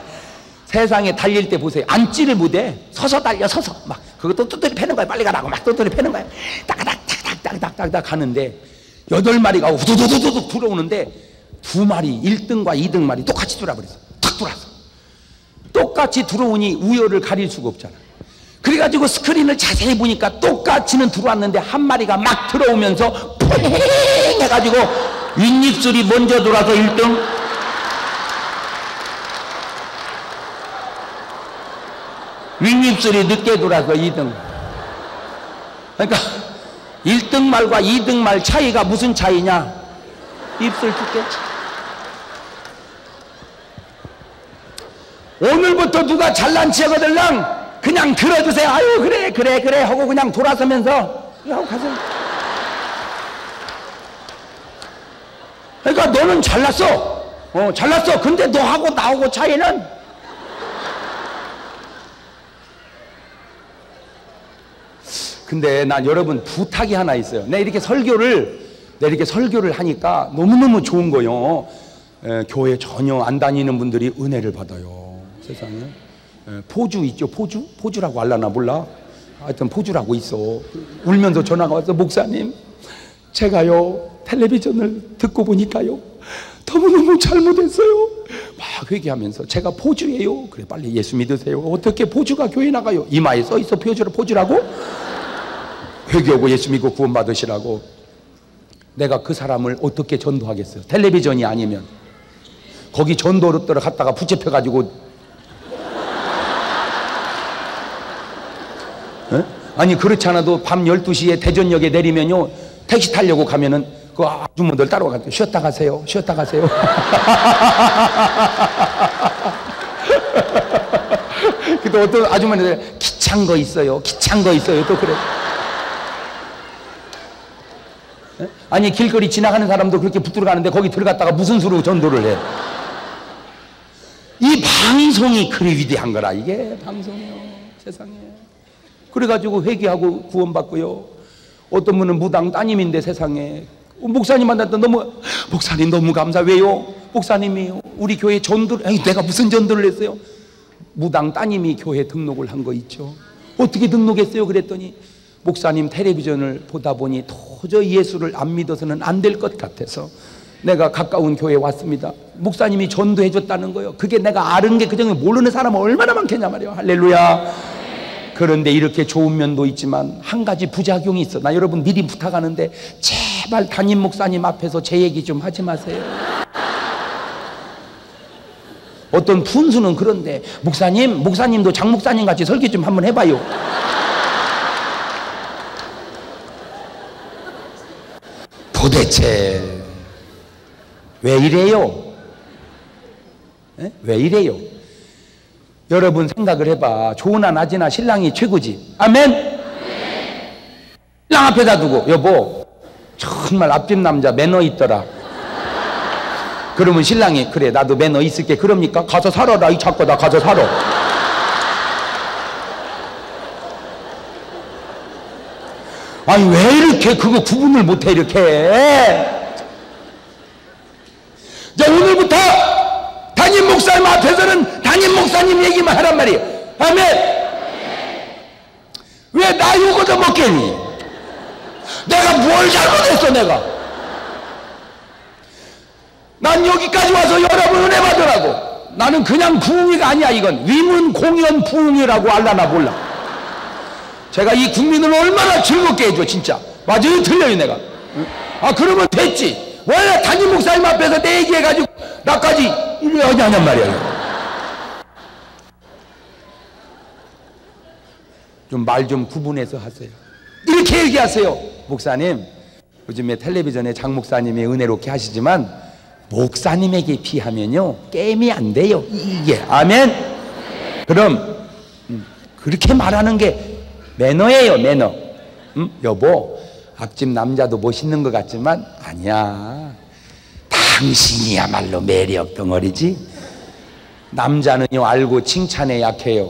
세상에 달릴 때 보세요. 앉지를 못해. 서서 달려. 서서 막 그것도 뚜뚜리 패는 거야. 빨리 가라고 막 뚜뚜리 패는 거야. 따가닥 따가닥 따가닥 따가닥 가는데 8마리가 후두두두두 들어오는데 2마리 1등과 2등 말이 똑같이 돌아버렸어. 탁 돌아서. 똑같이 들어오니 우열을 가릴 수가 없잖아. 그래가지고 스크린을 자세히 보니까 똑같이는 들어왔는데 한 마리가 막 들어오면서 퐁 해가지고 윗입술이 먼저 돌아서 1등, 윗입술이 늦게 돌아서 2등. 그러니까 1등 말과 2등 말 차이가 무슨 차이냐? 입술 두께지. 오늘부터 누가 잘난 체하거들랑 그냥 들어주세요. 아유 그래 그래 그래 하고 그냥 돌아서면서 하고 가세요. 그러니까 너는 잘났어. 잘났어. 근데 너하고 나하고 차이는 근데 난 여러분 부탁이 하나 있어요. 내가 이렇게 설교를 하니까 너무너무 좋은 거요. 교회 전혀 안 다니는 분들이 은혜를 받아요. 세상에. 포주 있죠? 포주라고 알라나 몰라. 하여튼 포주라고 있어. 울면서 전화가 와서 목사님 제가요 텔레비전을 듣고 보니까요 너무너무 잘못했어요. 막 회개하면서 제가 포주예요. 그래 빨리 예수 믿으세요. 어떻게 포주가 교회 나가요? 이마에 써있어 포주라고? 회개하고 예수 믿고 구원 받으시라고. 내가 그 사람을 어떻게 전도하겠어요? 텔레비전이 아니면. 거기 전도로 갔다가 붙잡혀가지고 아니 그렇지 않아도 밤 12시에 대전역에 내리면요 택시 타려고 가면은 그 아주머니들 따라와가지고 쉬었다 가세요, 쉬었다 가세요. 또 어떤 아주머니들 기찬 거 있어요, 기찬 거 있어요. 또 그래. 아니 길거리 지나가는 사람도 그렇게 붙들어 가는데 거기 들어갔다가 무슨 수로 전도를 해. 이 방송이 그리 위대한 거라. 이게 방송이요, 세상에. 그래가지고 회개하고 구원받고요. 어떤 분은 무당 따님인데 세상에 목사님 만났다 너무 목사님 너무 감사. 왜요? 목사님이요 우리 교회 전도를. 에이, 내가 무슨 전도를 했어요? 무당 따님이 교회 등록을 한 거 있죠. 어떻게 등록했어요? 그랬더니 목사님 텔레비전을 보다 보니 도저히 예수를 안 믿어서는 안 될 것 같아서 내가 가까운 교회에 왔습니다. 목사님이 전도해 줬다는 거예요. 그게 내가 아는 게 그정도 모르는 사람은 얼마나 많겠냐 말이에요. 할렐루야. 그런데 이렇게 좋은 면도 있지만 한 가지 부작용이 있어. 나 여러분 미리 부탁하는데 제발 담임 목사님 앞에서 제 얘기 좀 하지 마세요. 어떤 분수는 그런데 목사님도 장 목사님 같이 설교 좀 한번 해봐요. 도대체 왜 이래요? 에? 왜 이래요? 여러분 생각을 해봐. 좋으나 낮으나 신랑이 최고지. 아멘? 신랑 앞에다 두고 여보 정말 앞집 남자 매너 있더라. 그러면 신랑이 그래 나도 매너 있을게. 그럽니까? 가서 살아라 이 자꾸 나 가서 살아. 아니 왜 이렇게 그거 구분을 못해 이렇게. 자 오늘부터 담임 목사님 앞에서는 담임 목사님 얘기만 하란 말이에요. 아멘. 왜 나 욕을 먹겠니? 내가 뭘 잘못했어 내가. 난 여기까지 와서 여러분 은혜 받으라고. 나는 그냥 부흥이가 아니야. 이건 위문 공연 부흥이라고 알라나 몰라. 제가 이 국민을 얼마나 즐겁게 해줘 진짜. 맞아요 틀려요 내가. 아 그러면 됐지. 왜 담임 목사님 앞에서 내 얘기해가지고 나까지 이래 하냐냔 말이야. 좀 말 좀 구분해서 하세요. 이렇게 얘기하세요. 목사님 요즘에 텔레비전에 장 목사님이 은혜롭게 하시지만 목사님에게 비하면요 게임이 안 돼요 이게. 아멘. 그럼 그렇게 말하는 게 매너예요 매너. 여보 앞집 남자도 멋있는 것 같지만 아니야 당신이야말로 매력 덩어리지. 남자는요 알고 칭찬에 약해요.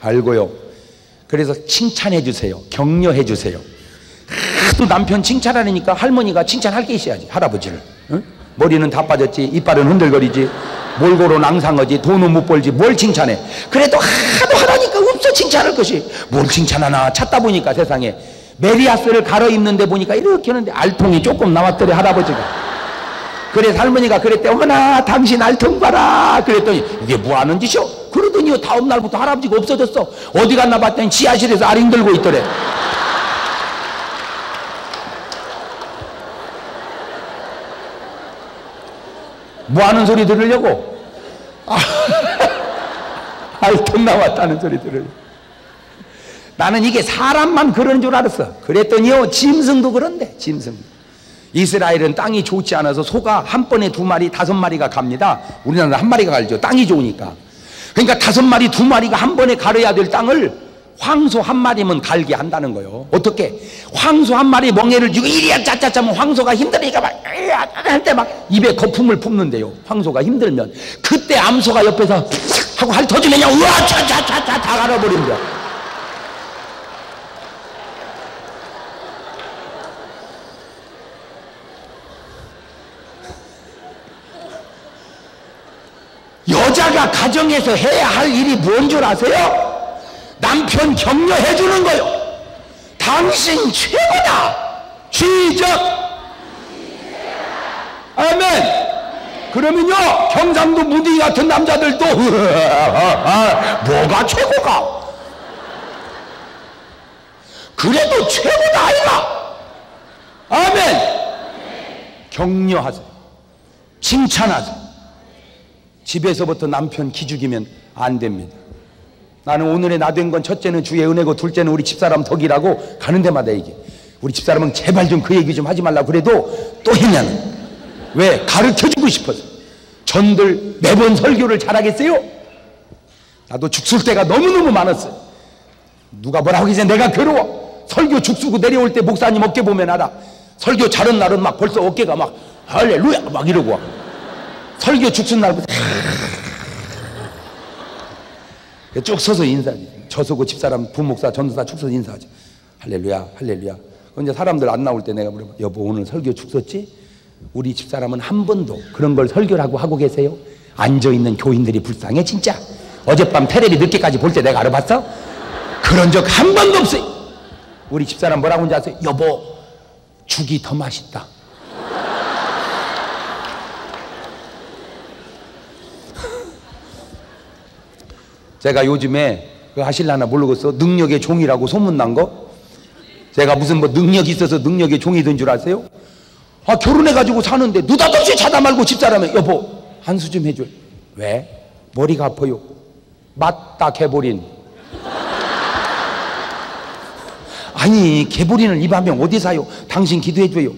알고요. 그래서 칭찬해 주세요. 격려해 주세요. 하도 남편 칭찬하니까 할머니가 칭찬할 게 있어야지. 할아버지를. 응? 머리는 다 빠졌지 이빨은 흔들거리지 몰골은 앙상하지 돈은 못 벌지 뭘 칭찬해. 그래도 하도 하라니까 없어 칭찬할 것이. 뭘 칭찬하나 찾다 보니까 세상에 메리아스를 갈아입는데 보니까 이렇게 하는데 알통이 조금 나왔더래 할아버지가. 그래서 할머니가 그랬대. 어머나 당신 알통 봐라. 그랬더니 이게 뭐 하는 짓이오? 그러더니 다음 날부터 할아버지가 없어졌어. 어디 갔나 봤더니 지하실에서 알 힘들고 있더래. 뭐 하는 소리 들으려고? 알통 나왔다는 소리 들으려고. 나는 이게 사람만 그런 줄 알았어. 그랬더니요 짐승도 그런데. 짐승. 이스라엘은 땅이 좋지 않아서 소가 한 번에 2마리 5마리가 갑니다. 우리나라는 한 마리가 갈죠. 땅이 좋으니까. 그러니까 5마리 2마리가 한 번에 가려야 될 땅을 황소 한 마리면 갈게 한다는 거예요. 어떻게? 황소 한 마리 멍에를 쥐고 이리야 짜짜짜 하면 황소가 힘드니까 막 할 때 막 입에 거품을 품는데요. 황소가 힘들면 그때 암소가 옆에서 하고 핥아주면 우와 차차차차 다 갈아버립니다. 여자가 가정에서 해야 할 일이 뭔 줄 아세요? 남편 격려해 주는 거요. 당신 최고다. 시작. 아멘. 그러면요 경상도 무디 같은 남자들도 뭐가 최고가? 그래도 최고다 아이가. 아멘. 격려하세요. 칭찬하세요. 집에서부터 남편 기죽이면 안 됩니다. 나는 오늘의 나 된 건 첫째는 주의 은혜고 둘째는 우리 집사람 덕이라고 가는 데마다 얘기해. 우리 집사람은 제발 좀 그 얘기 좀 하지 말라고 그래도 또 했냐는. 왜? 가르쳐주고 싶어서. 전들 매번 설교를 잘하겠어요? 나도 죽술 때가 너무너무 많았어요. 누가 뭐라 하기 전에 내가 괴로워. 설교 죽수고 내려올 때 목사님 어깨 보면 알아. 설교 잘한 날은 막 벌써 어깨가 막 할렐루야 막 이러고 와. 설교 죽순 날부터 쭉 서서 인사하지. 저서고 집사람 부목사 전도사 쭉 서서 인사하지. 할렐루야 할렐루야. 이제 사람들 안 나올 때 내가 물어봐. 여보 오늘 설교 죽 썼지? 우리 집사람은 한 번도 그런 걸 설교라고 하고 계세요? 앉아있는 교인들이 불쌍해 진짜. 어젯밤 테레비 늦게까지 볼 때 내가 알아봤어? 그런 적 한 번도 없어요. 우리 집사람 뭐라고 하는지 아세요? 여보 죽이 더 맛있다. 제가 요즘에 그 하실라나 모르겠어. 능력의 종이라고 소문난 거. 제가 무슨 뭐 능력이 있어서 능력의 종이 된 줄 아세요? 아 결혼해가지고 사는데 느닷없이 자다 말고 집사람이 여보 한수 좀 해줘. 왜? 머리가 아파요. 맞다 개보린. 아니 개보린을 이 밤에 어디 사요? 당신 기도해줘요.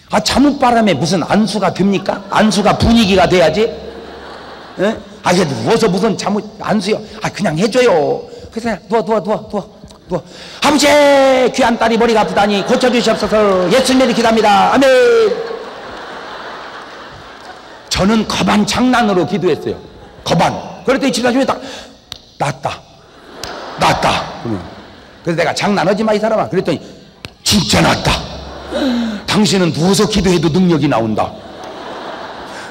아 잠옷바람에 무슨 안수가 됩니까? 안수가 분위기가 돼야지. 에? 아 이게 누워서 무슨 잠옷 안수요? 아 그냥 해줘요. 그래서 누워. 아버지 귀한 딸이 머리가 아프다니 고쳐주시옵소서. 예수님의 기도합니다. 아멘. 저는 거반 장난으로 기도했어요. 거반. 그랬더니 집사님이 딱 낫다. 그래서 내가 장난하지 마 이 사람아. 그랬더니 진짜 낫다. 당신은 누워서 기도해도 능력이 나온다.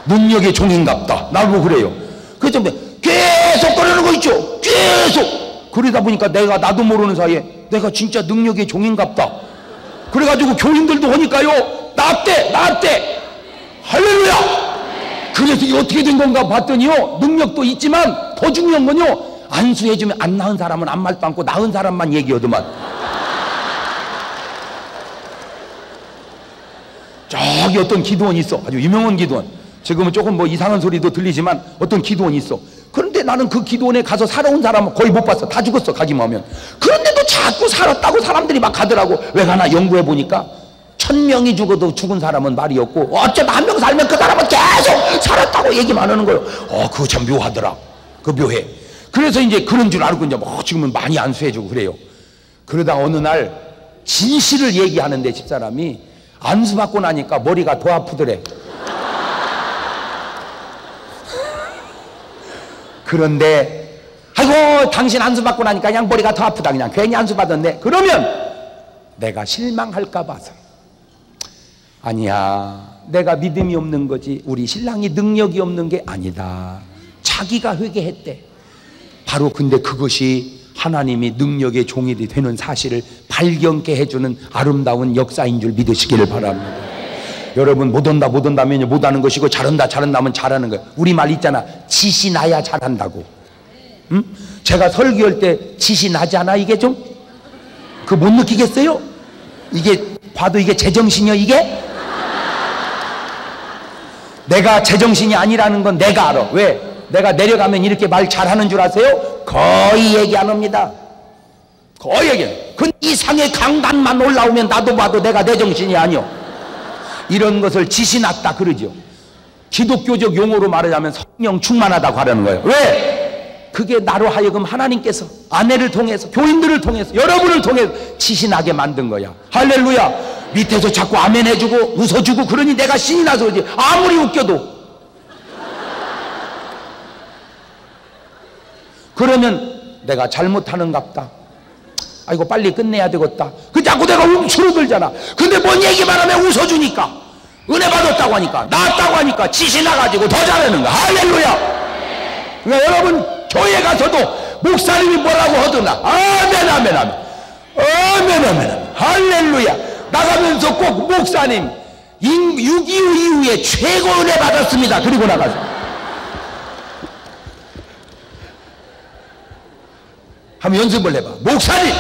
능력의 종인갑다. 나보고 그래요. 그래서 계속 그러는 거 있죠. 계속. 그러다 보니까 내가 나도 모르는 사이에 내가 진짜 능력의 종인갑다. 그래가지고 교인들도 하니까요. 낫대. 할렐루야. 그래서 이게 어떻게 된 건가 봤더니요. 능력도 있지만 더 중요한 건요. 안수해주면 안 나은 사람은 아무 말도 않고 나은 사람만 얘기하더만. 저기 어떤 기도원이 있어. 아주 유명한 기도원. 지금은 조금 뭐 이상한 소리도 들리지만 어떤 기도원이 있어. 그런데 나는 그 기도원에 가서 살아온 사람은 거의 못 봤어. 다 죽었어 가기만 하면. 그런데도 자꾸 살았다고 사람들이 막 가더라고. 왜 가나 연구해 보니까 1000명이 죽어도 죽은 사람은 말이 없고 어쩌다 한 명 살면 그 사람은 계속 살았다고 얘기만 하는 거예요. 그거 참 묘하더라. 그 묘해. 그래서 이제 그런 줄 알고 이제 뭐 지금은 많이 안수해주고 그래요. 그러다 어느 날 진실을 얘기하는데 집사람이 안수받고 나니까 머리가 더 아프더래. 그런데 아이고 당신 안수받고 나니까 그냥 머리가 더 아프다. 그냥 괜히 안수받았네. 그러면 내가 실망할까 봐서. 아니야 내가 믿음이 없는 거지 우리 신랑이 능력이 없는 게 아니다. 자기가 회개했대. 바로 근데 그것이 하나님이 능력의 종이 되는 사실을 발견케 해주는 아름다운 역사인 줄 믿으시기를 바랍니다. 여러분 못한다면 못하는 것이고 잘한다면 잘하는 거예요. 우리말 있잖아. 짓이 나야 잘한다고. 응? 제가 설교할 때 짓이 나지 않아 이게 좀? 그거 못 느끼겠어요? 이게 봐도 이게 제정신이야 이게? 내가 제정신이 아니라는 건 내가 알아. 왜? 내가 내려가면 이렇게 말 잘하는 줄 아세요? 거의 얘기 안 합니다. 거의 얘기 안 해요. 그 이상의 강단만 올라오면 나도 봐도 내가 내 정신이 아니요. 이런 것을 짓이 났다 그러죠. 기독교적 용어로 말하자면 성령 충만하다고 하라는 거예요. 왜? 그게 나로 하여금 하나님께서 아내를 통해서 교인들을 통해서 여러분을 통해서 짓이 나게 만든 거야. 할렐루야. 밑에서 자꾸 아멘 해주고 웃어주고 그러니 내가 신이 나서 그러지. 아무리 웃겨도. 그러면 내가 잘못하는갑다. 아이고 빨리 끝내야 되겠다. 그 자꾸 내가 움츠러들잖아. 근데 뭔 얘기만 하면 웃어주니까 은혜 받았다고 하니까 나았다고 하니까 짓이 나가지고 더 잘하는 거야. 할렐루야. 그러니까 여러분 교회 가서도 목사님이 뭐라고 하더나 아멘 아멘 아멘 아멘 아멘 할렐루야. 나가면서 꼭 목사님 6.25 이후에 최고 은혜 받았습니다. 그리고 나가서 한번 연습을 해봐. 목사님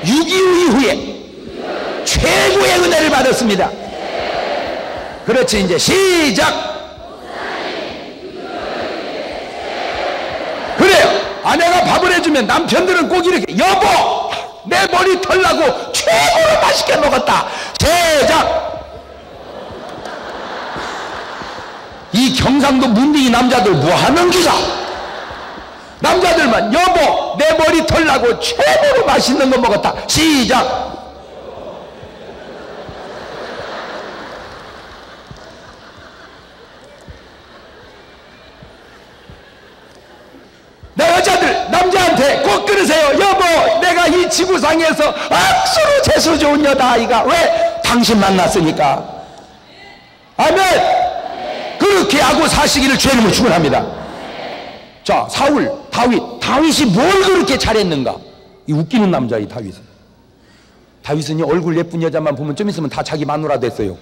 6.25 이후에 최고의 은혜를 받았습니다. 그렇지. 이제 시작. 그래요. 아내가 밥을 해주면 남편들은 꼭 이렇게 여보 내 머리 털라고 최고로 맛있게 먹었다. 제작. 이 경상도 문딩이 남자들 뭐하는 기가? 남자들만 여보 내 머리 털라고 최고로 맛있는 거 먹었다. 시작. 내 여자들 남자한테 꼭 그러세요. 여보 내가 이 지구상에서 악수로 재수 좋은 여자 아이가. 왜? 당신 만났으니까. 아멘. 그렇게 하고 사시기를 주님은 축원합니다. 자, 사울, 다윗이 뭘 그렇게 잘했는가? 이 웃기는 남자, 이 다윗은요 얼굴 예쁜 여자만 보면 좀 있으면 다 자기 마누라 됐어요.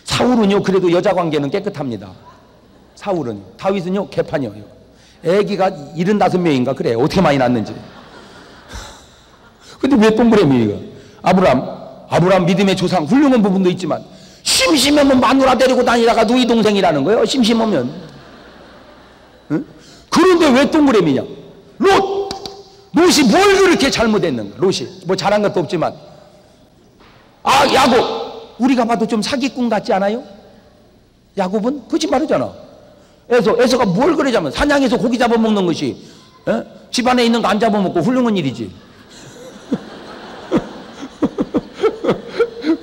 사울은요 그래도 여자 관계는 깨끗합니다. 다윗은요 개판이에요. 애기가 75명인가 그래. 어떻게 많이 낳는지. 근데 왜 동그라미가? 아브라함 믿음의 조상 훌륭한 부분도 있지만 심심하면 마누라 데리고 다니다가 누이 동생이라는 거예요. 심심하면. 응? 그런데 왜 동그라미냐? 롯이 뭘 그렇게 잘못했는가? 롯이 뭐 잘한 것도 없지만 야곱 우리가 봐도 좀 사기꾼 같지 않아요? 야곱은 거짓말이잖아. 에서가 뭘 그러자면 사냥해서 고기 잡아먹는 것이 집안에 있는 거 안 잡아먹고 훌륭한 일이지.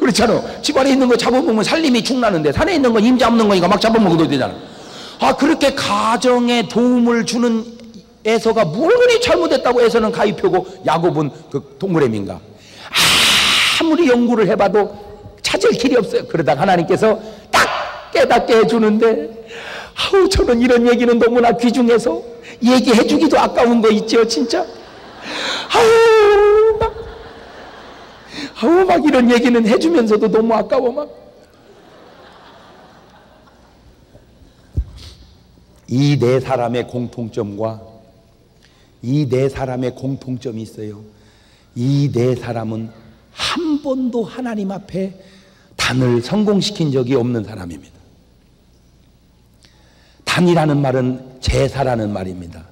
그렇잖아. 집안에 있는 거 잡아먹으면 살림이 축나는데 산에 있는 건 임자 없는 거니까 막 잡아먹어도 되잖아. 그렇게 가정에 도움을 주는 에서가 뭘 그리 잘못했다고 에서는 가입표고 야곱은 그 동그라미인가? 아무리 연구를 해봐도 찾을 길이 없어요. 그러다가 하나님께서 딱 깨닫게 해주는데 저는 이런 얘기는 너무나 귀중해서 얘기해주기도 아까운 거 있죠 진짜. 막 이런 얘기는 해주면서도 너무 아까워. 막 이 네 사람의 공통점과 이 네 사람의 공통점이 있어요. 이 네 사람은 한 번도 하나님 앞에 단을 성공시킨 적이 없는 사람입니다. 단이라는 말은 제사라는 말입니다.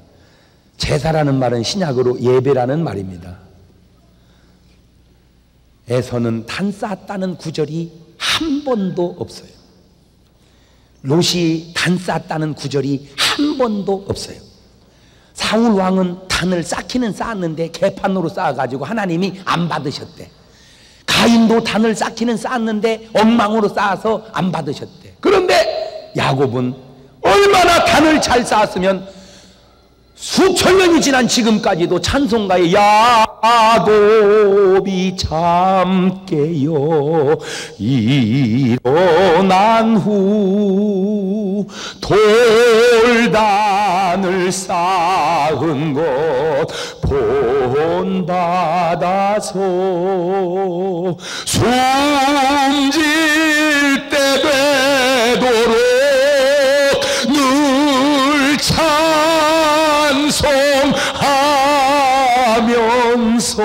제사라는 말은 신약으로 예배라는 말입니다. 에서는 단 쌓았다는 구절이 한 번도 없어요. 롯이 단 쌓았다는 구절이 한 번도 없어요. 사울 왕은 단을 쌓기는 쌓았는데 개판으로 쌓아가지고 하나님이 안 받으셨대. 가인도 단을 쌓기는 쌓았는데 엉망으로 쌓아서 안 받으셨대. 그런데 야곱은 얼마나 단을 잘 쌓았으면 수천 년이 지난 지금까지도 찬송가에 야곱이 참깨요 일어난 후 돌단을 쌓은 것 본받아서 숨질 때 되도록 늘 찬송하면서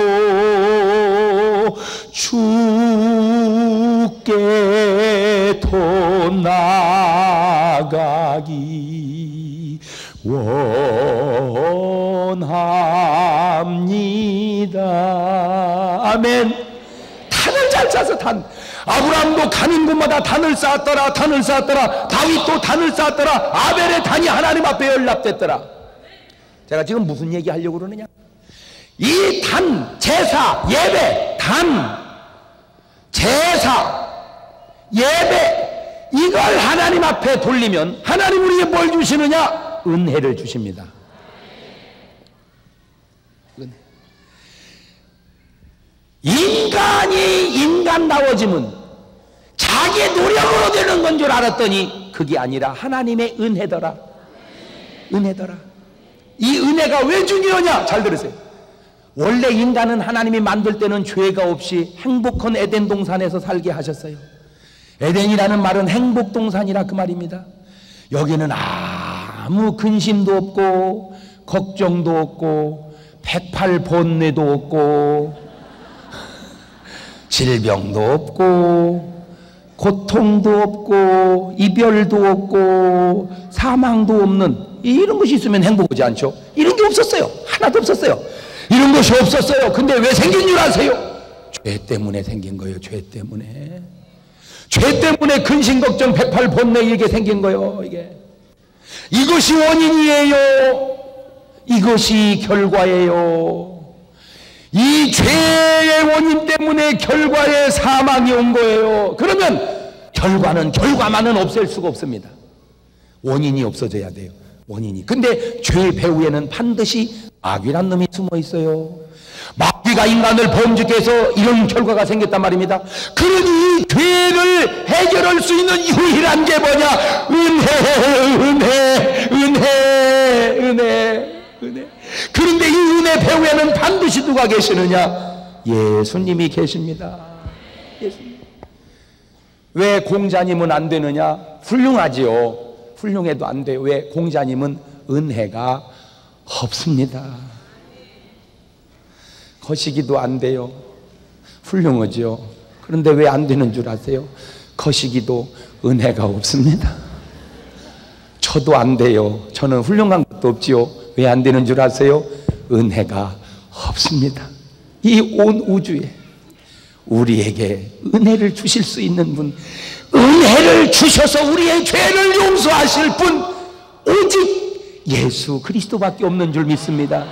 주께 더 나아가기 원합니다. 아멘. 단을 잘 쌓아서 아브라함도 가는 곳마다 단을 쌓았더라. 다윗도 단을 쌓았더라. 아벨의 단이 하나님 앞에 연락됐더라. 제가 지금 무슨 얘기 하려고 그러느냐? 이 단, 제사, 예배, 제사, 예배, 이걸 하나님 앞에 돌리면 하나님 우리에게 뭘 주시느냐? 은혜를 주십니다. 인간이 인간다워짐은 자기 노력으로 되는 건 줄 알았더니 그게 아니라 하나님의 은혜더라. 이 은혜가 왜 중요하냐? 잘 들으세요. 원래 인간은 하나님이 만들 때는 죄가 없이 행복한 에덴 동산에서 살게 하셨어요. 에덴이라는 말은 행복 동산이라 그 말입니다. 여기는 아무 근심도 없고 걱정도 없고 108번뇌도 없고 질병도 없고 고통도 없고 이별도 없고 사망도 없는 이런 것이 있으면 행복하지 않죠? 이런 게 없었어요. 하나도 없었어요. 이런 것이 없었어요. 근데 왜 생긴 줄 아세요? 죄 때문에 생긴 거예요. 죄 때문에. 죄 때문에 근심 걱정 백팔 번뇌 이게 생긴 거예요. 이것이 원인이에요. 이것이 결과예요. 이 죄의 원인 때문에 결과의 사망이 온 거예요. 그러면 결과만은 없앨 수가 없습니다. 원인이 없어져야 돼요. 원인이. 근데 죄의 배후에는 반드시 마귀란 놈이 숨어 있어요. 마귀가 인간을 범죄케 해서 이런 결과가 생겼단 말입니다. 그러니 이 죄를 해결할 수 있는 유일한 게 뭐냐? 은혜. 그런데 이 은혜 배후에는 반드시 누가 계시느냐? 예수님이 계십니다. 예수님. 왜 공자님은 안 되느냐? 훌륭하지요. 훌륭해도 안 돼요. 왜? 공자님은 은혜가 없습니다. 거시기도 안 돼요. 훌륭하죠. 그런데 왜 안 되는 줄 아세요? 거시기도 은혜가 없습니다. 저도 안 돼요. 저는 훌륭한 것도 없지요. 왜 안 되는 줄 아세요? 은혜가 없습니다. 이 온 우주에 우리에게 은혜를 주실 수 있는 분, 은혜를 주셔서 우리의 죄를 용서하실 분, 오직 예수 그리스도밖에 없는 줄 믿습니다.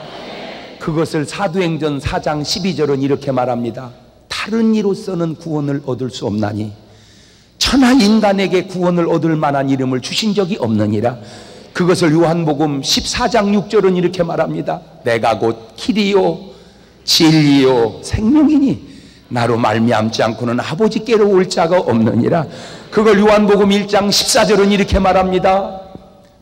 그것을 사도행전 4장 12절은 이렇게 말합니다. 다른 이로서는 구원을 얻을 수 없나니 천하 인간에게 구원을 얻을 만한 이름을 주신 적이 없느니라. 그것을 요한복음 14장 6절은 이렇게 말합니다. 내가 곧 길이요 진리요 생명이니 나로 말미암지 않고는 아버지께로 올 자가 없느니라. 그걸 요한복음 1장 14절은 이렇게 말합니다.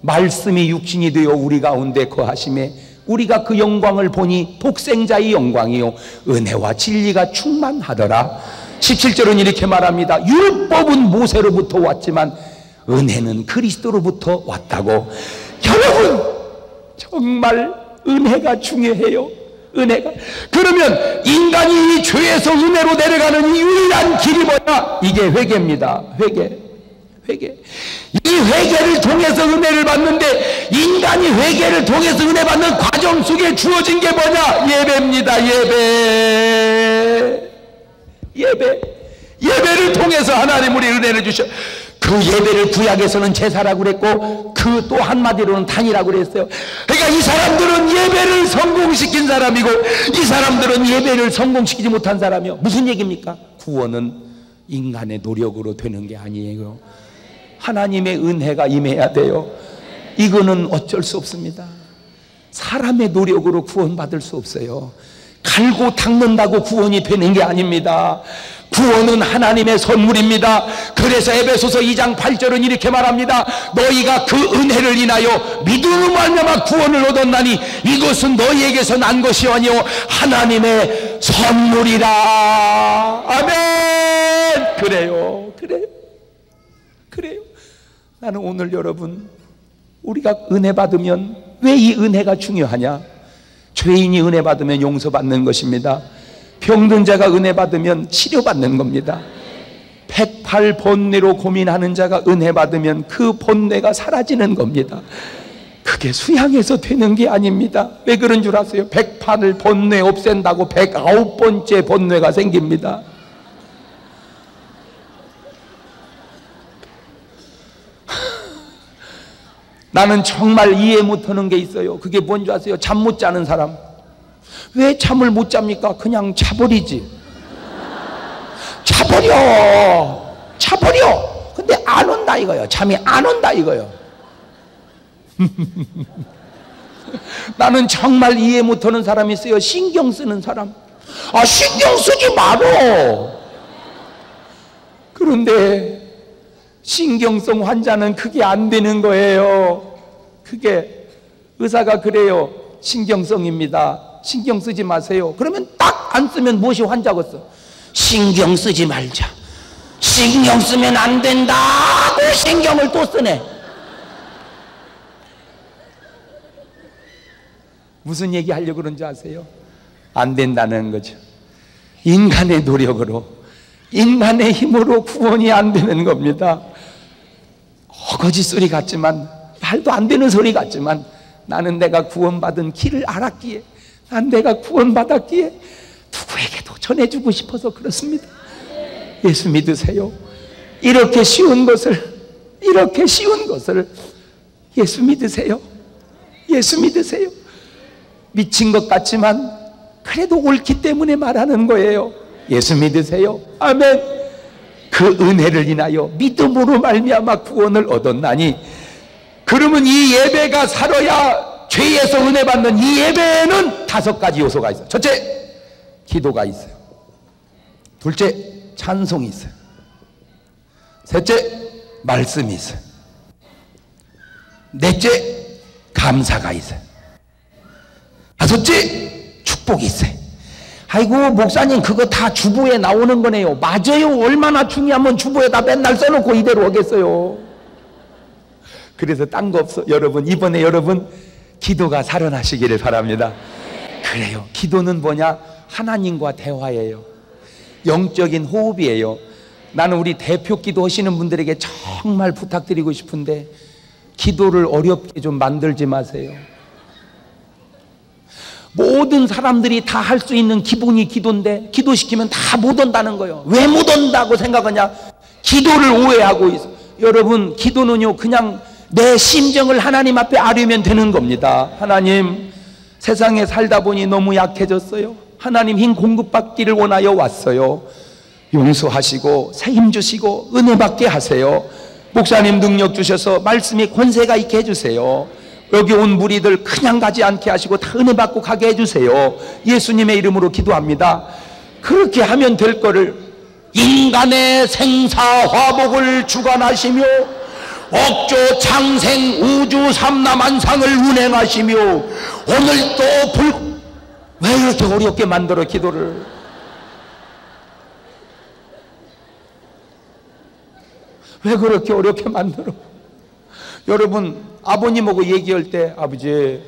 말씀이 육신이 되어 우리 가운데 거하심에 우리가 그 영광을 보니 독생자의 영광이요 은혜와 진리가 충만하더라. 17절은 이렇게 말합니다. 율법은 모세로부터 왔지만 은혜는 그리스도로부터 왔다고. 여러분 정말 은혜가 중요해요. 은혜가. 그러면 인간이 이 죄에서 은혜로 내려가는 이 유일한 길이 뭐냐? 이게 회개입니다. 회개. 이 회개를 통해서 은혜를 받는데, 인간이 회개를 통해서 은혜 받는 과정 속에 주어진 게 뭐냐? 예배입니다. 예배를 통해서 하나님 우리 은혜를 주셔. 그 예배를 구약에서는 제사라고 그랬고, 그 또 한마디로는 단이라고 그랬어요. 그러니까 이 사람들은 예배를 성공시킨 사람이고, 이 사람들은 예배를 성공시키지 못한 사람이요. 무슨 얘기입니까? 구원은 인간의 노력으로 되는 게 아니에요. 하나님의 은혜가 임해야 돼요. 이거는 어쩔 수 없습니다. 사람의 노력으로 구원받을 수 없어요. 갈고 닦는다고 구원이 되는 게 아닙니다. 구원은 하나님의 선물입니다. 그래서 에베소서 2장 8절은 이렇게 말합니다. 너희가 그 은혜를 인하여 믿음으로 말미암아 구원을 얻었나니 이것은 너희에게서 난 것이 아니요 하나님의 선물이라. 아멘. 그래요. 나는 오늘 여러분, 우리가 은혜 받으면, 왜 이 은혜가 중요하냐? 죄인이 은혜 받으면 용서받는 것입니다. 병든 자가 은혜 받으면 치료받는 겁니다. 108 번뇌로 고민하는 자가 은혜 받으면 그 번뇌가 사라지는 겁니다. 그게 수양에서 되는 게 아닙니다. 왜 그런 줄 아세요? 108 번뇌 없앤다고 109번째 번뇌가 생깁니다. 나는 정말 이해 못하는 게 있어요. 그게 뭔지 아세요? 잠 못 자는 사람. 왜 잠을 못 잡니까? 그냥 자버리지. 자버려. 근데 안 온다 이거요. 잠이 안 온다 이거요. 나는 정말 이해 못하는 사람이 있어요. 신경 쓰는 사람. 신경 쓰지 말어. 그런데 신경성 환자는 그게 안 되는 거예요. 그게 의사가 그래요. 신경성입니다. 신경 쓰지 마세요. 그러면 딱 안 쓰면 무엇이 환자겠어? 신경 쓰지 말자. 신경 쓰면 안 된다고 신경을 또 쓰네. 무슨 얘기 하려고 그런지 아세요? 안 된다는 거죠. 인간의 노력으로 인간의 힘으로 구원이 안 되는 겁니다. 거짓 소리 같지만, 말도 안 되는 소리 같지만, 나는 내가 구원받은 길을 알았기에, 난 내가 구원받았기에 누구에게도 전해주고 싶어서 그렇습니다. 예수 믿으세요. 이렇게 쉬운 것을 예수 믿으세요. 예수 믿으세요. 미친 것 같지만 그래도 옳기 때문에 말하는 거예요. 예수 믿으세요. 아멘. 그 은혜를 인하여 믿음으로 말미암아 구원을 얻었나니, 그러면 이 예배가 살아야 죄에서 은혜 받는 이 예배에는 5가지 요소가 있어요. 첫째, 기도가 있어요. 둘째, 찬송이 있어요. 셋째, 말씀이 있어요. 넷째, 감사가 있어요. 다섯째, 축복이 있어요. 아이고 목사님, 그거 다 주보에 나오는 거네요. 맞아요. 얼마나 중요하면 주보에다 맨날 써놓고 이대로 오겠어요. 그래서 딴 거 없어. 여러분, 이번에 여러분 기도가 살아나시기를 바랍니다. 그래요. 기도는 뭐냐? 하나님과 대화예요. 영적인 호흡이에요. 나는 우리 대표 기도 하시는 분들에게 정말 부탁드리고 싶은데, 기도를 어렵게 좀 만들지 마세요. 모든 사람들이 다 할 수 있는 기본이 기도인데, 기도시키면 다 못 온다는 거예요. 왜 못 온다고 생각하냐? 기도를 오해하고 있어. 여러분, 기도는요, 그냥 내 심정을 하나님 앞에 아뢰면 되는 겁니다. 하나님, 세상에 살다 보니 너무 약해졌어요. 하나님 힘 공급받기를 원하여 왔어요. 용서하시고 새 힘 주시고 은혜 받게 하세요. 목사님 능력 주셔서 말씀에 권세가 있게 해주세요. 여기 온 무리들 그냥 가지 않게 하시고 다 은혜 받고 가게 해주세요. 예수님의 이름으로 기도합니다. 그렇게 하면 될 거를, 인간의 생사화복을 주관하시며 억조 창생 우주 삼라만상을 운행하시며 오늘도 왜 이렇게 어렵게 만들어 기도를? 왜 그렇게 어렵게 만들어? 여러분, 아버님하고 얘기할 때, 아버지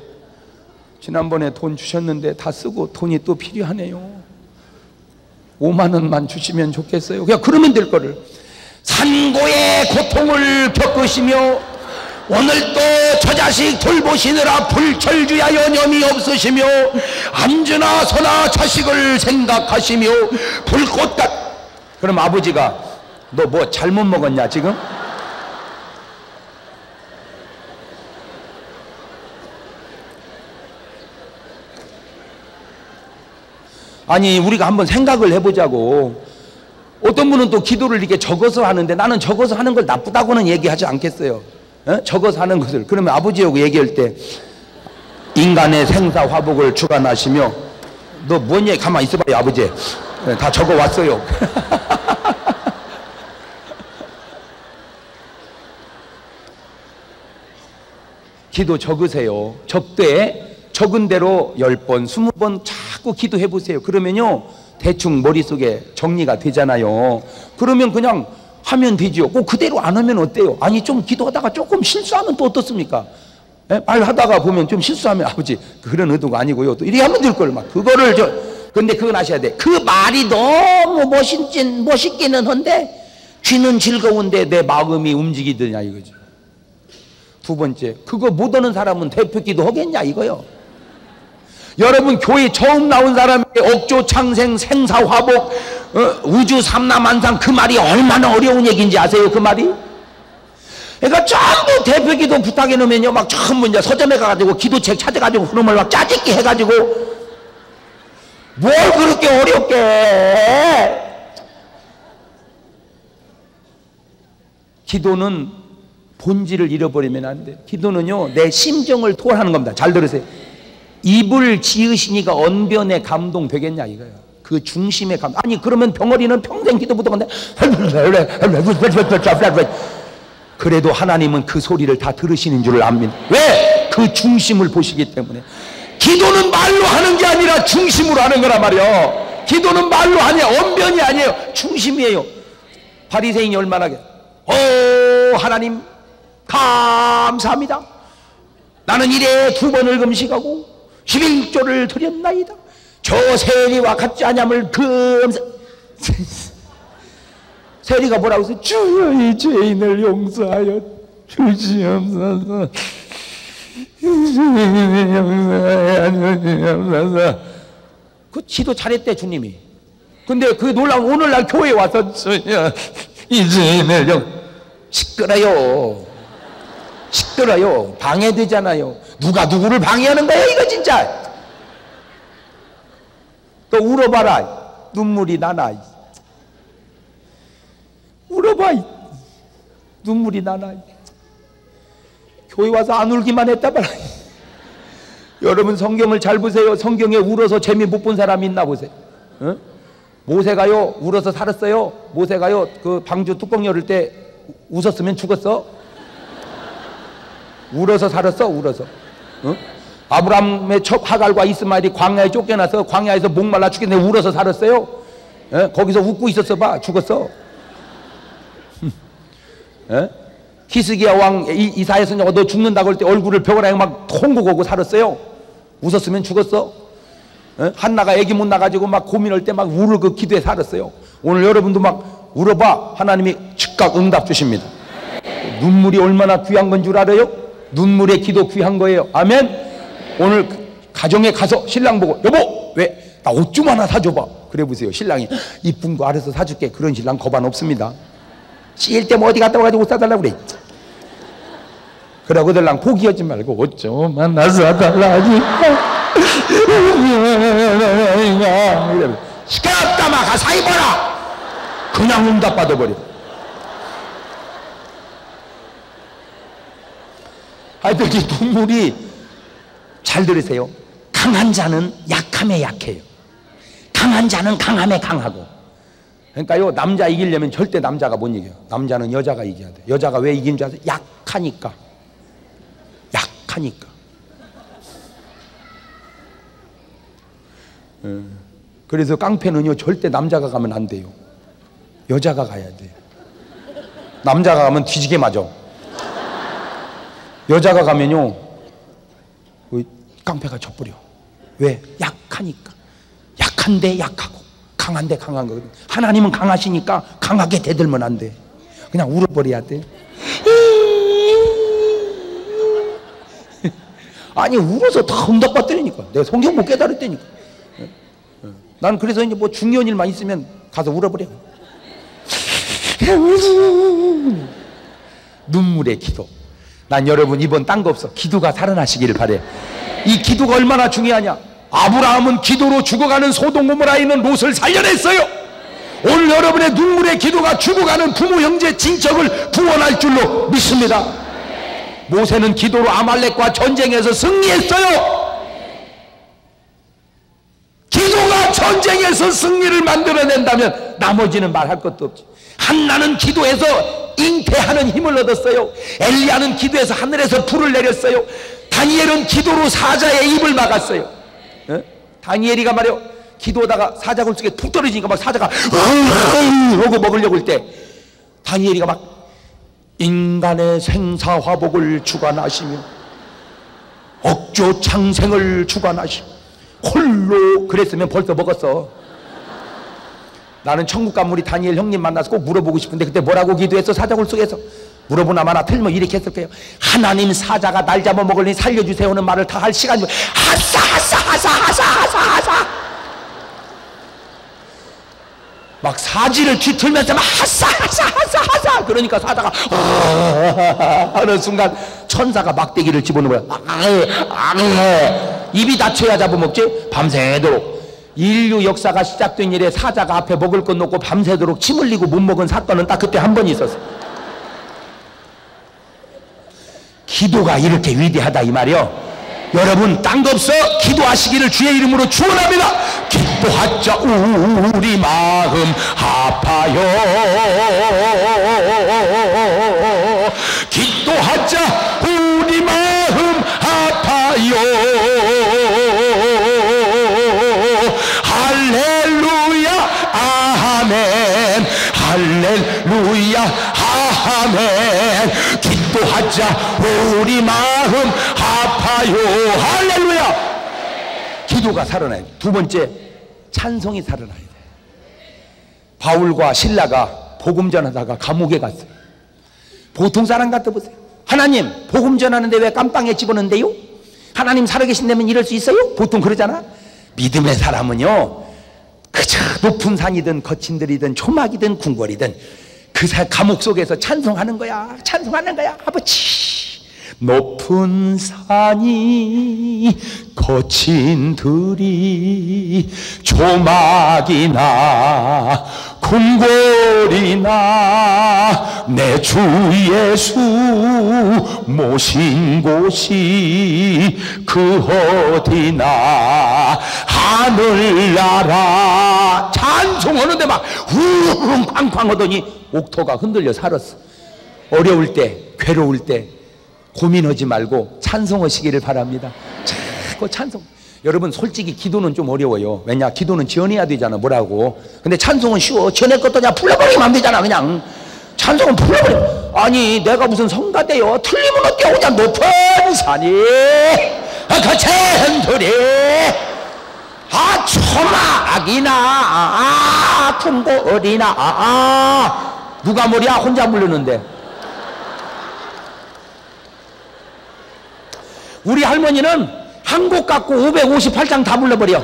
지난번에 돈 주셨는데 다 쓰고 돈이 또 필요하네요. 5만 원만 주시면 좋겠어요. 그냥 그러면 될 거를, 산고의 고통을 겪으시며 오늘도 저 자식 돌보시느라 불철주야 여념이 없으시며 안주나 서나 자식을 생각하시며 불꽃같. 그럼 아버지가 너 뭐 잘못 먹었냐 지금? 아니, 우리가 한번 생각을 해보자고. 어떤 분은 또 기도를 이렇게 적어서 하는데, 나는 적어서 하는 걸 나쁘다고는 얘기하지 않겠어요. 적어서 하는 것을. 그러면 아버지하고 얘기할 때, 인간의 생사화복을 주관하시며, 너 뭔 얘기, 가만히 있어봐요 아버지. 다 적어왔어요. 기도 적으세요. 적되 적은 대로 10번, 20번 자꾸 기도해 보세요. 그러면요, 대충 머릿속에 정리가 되잖아요. 그러면 그냥 하면 되죠. 꼭 그대로 안 하면 어때요? 아니, 좀 기도하다가 조금 실수하면 또 어떻습니까? 말하다가 보면 좀 실수하면, 아버지 그런 의도가 아니고요, 또 이렇게 하면 될 걸. 막 그거를 근데 그건 아셔야 돼. 그 말이 너무 멋있기는 한데 귀는 즐거운데 내 마음이 움직이더냐 이거죠. 두 번째, 그거 못 하는 사람은 대표 기도 하겠냐 이거요. 여러분, 교회 처음 나온 사람의 억조 창생 생사화복 우주 삼라만상, 그 말이 얼마나 어려운 얘기인지 아세요? 그 말이? 그러니까 전부 대표 기도 부탁해 놓으면요, 막 전부 이제 서점에 가가지고 기도책 찾아가지고 그놈을 막 짜집기 해가지고, 뭘 그렇게 어렵게 해? 기도는 본질을 잃어버리면 안 돼. 기도는요, 내 심정을 토하는 겁니다. 잘 들으세요. 입을 지으시니까 언변에 감동되겠냐 이거예요. 그 중심에 아니, 그러면 병어리는 평생 기도 못하는데 그래도 하나님은 그 소리를 다 들으시는 줄 압니다. 왜? 그 중심을 보시기 때문에. 기도는 말로 하는 게 아니라 중심으로 하는 거란 말이에요. 기도는 말로 아니에요. 언변이 아니에요. 중심이에요. 바리새인이 얼마나 하나님 감사합니다. 나는 일에 2번을 금식하고 11조를 드렸나이다. 저 세리와 같지 않음을 세리가 뭐라고 했어? 주여 이 죄인을 용서하여 주시옵소서. 그 지도 잘했대 주님이. 근데 그 놀라운 오늘날 교회에 와서 주여 이 죄인을 시끄러요. 시끄러요. 방해되잖아요. 누가 누구를 방해하는 거야 이거 진짜. 또 울어봐라. 눈물이 나나. 울어봐. 눈물이 나나. 교회 와서 안 울기만 했다 봐라. 여러분 성경을 잘 보세요. 성경에 울어서 재미 못 본 사람이 있나 보세요. 어? 모세가요 울어서 살았어요? 모세가요 그 방주 뚜껑 열을 때 웃었으면 죽었어? 울어서 살았어? 울어서. 어? 아브라함의 첩 하갈과 이스마엘이 광야에 쫓겨나서 광야에서 목말라 죽겠는데 울어서 살았어요? 에? 거기서 웃고 있었어 봐. 죽었어. 에? 히스기야 왕 이사야 선지자가 너 죽는다고 할 때 얼굴을 벽을 향해 막 통곡하고 살았어요? 웃었으면 죽었어? 에? 한나가 애기 못 나가지고 막 고민할 때 막 울을 그 기도에 살았어요. 오늘 여러분도 막 울어봐. 하나님이 즉각 응답 주십니다. 눈물이 얼마나 귀한 건 줄 알아요? 눈물의 기도 귀한 거예요. 아멘. 오늘 가정에 가서 신랑 보고 여보 왜 나 옷 좀 하나 사줘봐. 그래 보세요. 신랑이 이쁜 거 알아서 사줄게. 그런 신랑 거반 없습니다. 씻을 때 뭐 어디 갔다 와가지고 옷 사달라고 그래. 그러고 들랑 포기하지 말고 옷 좀 하나 사달라니까. 시끄럽다 마 가서 입어라. 그냥 응답 받아버려. 하여튼 이 눈물이 잘 들으세요. 강한 자는 약함에 약해요. 강한 자는 강함에 강하고. 그러니까요 남자 이기려면 절대 남자가 못 이겨요. 남자는 여자가 이겨야 돼. 여자가 왜 이기는 줄 아세요? 약하니까. 약하니까. 그래서 깡패는요 절대 남자가 가면 안 돼요. 여자가 가야 돼요. 남자가 가면 뒤지게 맞아. 여자가 가면요 깡패가 져버려. 왜? 약하니까. 약한데 약하고 강한데 강한 거. 하나님은 강하시니까 강하게 대들면 안 돼. 그냥 울어버려야 돼. 아니 울어서 다 응답받더라니까. 내가 성경 못 깨달았다니까. 난 그래서 이제 뭐 중요한 일만 있으면 가서 울어버려. 눈물의 기도. 난 여러분 이번 딴 거 없어. 기도가 살아나시기를 바래. 이 기도가 얼마나 중요하냐. 아브라함은 기도로 죽어가는 소돔 고모라에 있는 롯을 살려냈어요. 오늘 여러분의 눈물의 기도가 죽어가는 부모 형제 친척을 구원할 줄로 믿습니다. 모세는 기도로 아말렉과 전쟁에서 승리했어요. 기도가 전쟁에서 승리를 만들어낸다면 나머지는 말할 것도 없지. 한나는 기도해서 잉태하는 힘을 얻었어요. 엘리야는 기도해서 하늘에서 불을 내렸어요. 다니엘은 기도로 사자의 입을 막았어요. 어? 다니엘이가 말이요 기도하다가 사자 굴속에 푹 떨어지니까 막 사자가 하고 먹으려고 할 때 다니엘이가 막 인간의 생사화복을 주관하시며 억조 창생을 주관하시며 홀로 그랬으면 벌써 먹었어. 나는 천국 가면 우리 다니엘 형님 만나서 꼭 물어보고 싶은데 그때 뭐라고 기도했어? 사자굴 속에서 물어보나 마나 틀면 이렇게 했을 거예요. 하나님 사자가 날 잡아먹으니 살려주세요는 말을 다 할 시간이 하사 하사 하사 하사 하사 하사 막 사지를 뒤틀면서 막 하사 하사 하사 하사 그러니까 사자가 하는 순간 천사가 막대기를 집어넣어요. 입이 닫혀야 잡아먹지. 밤새도록 인류 역사가 시작된 이래 사자가 앞에 먹을 것 놓고 밤새도록 침 흘리고 못 먹은 사건은 딱 그때 한 번 있었어. 기도가 이렇게 위대하다 이 말이요. 여러분 딴 거 없어. 기도하시기를 주의 이름으로 축원합니다. 기도하자 우리 마음 아파요. 기도하자 우리 마음 아파요. 할렐루야 아멘 할렐루야 아멘. 기도하자 우리 마음 아파요. 할렐루야. 기도가 살아나야 돼. 두 번째 찬송이 살아나야 돼. 바울과 실라가 복음 전하다가 감옥에 갔어요. 보통 사람 같아 보세요. 하나님 복음 전하는데 왜 깜빵에 집어넣는데요? 하나님 살아계신다면 이럴 수 있어요? 보통 그러잖아. 믿음의 사람은요, 그저 높은 산이든 거친 들이든 초막이든 궁궐이든 그 감옥 속에서 찬송하는 거야. 찬송하는 거야. 아버지, 높은 산이 거친 들이 초막이나 궁궐이나 내 주 예수 모신 곳이 그 어디나 하늘나라. 찬송하는데 막 후루룩 쾅쾅 하더니 옥토가 흔들려 살았어. 어려울 때, 괴로울 때 고민하지 말고 찬송하시기를 바랍니다. 자꾸 찬송. 여러분 솔직히 기도는 좀 어려워요. 왜냐? 기도는 지어내야 되잖아. 뭐라고. 근데 찬송은 쉬워. 지어낼 것도 그냥 불러버리면 안 되잖아. 그냥 찬송은 불러버려. 아니 내가 무슨 성가대요. 틀리면 어때요. 그냥 높은 산이 거친 들이 초막이나 궁궐이나 누가 뭐야 혼자 부르는데. 우리 할머니는 한 곡 갖고 558장 다 불러버려.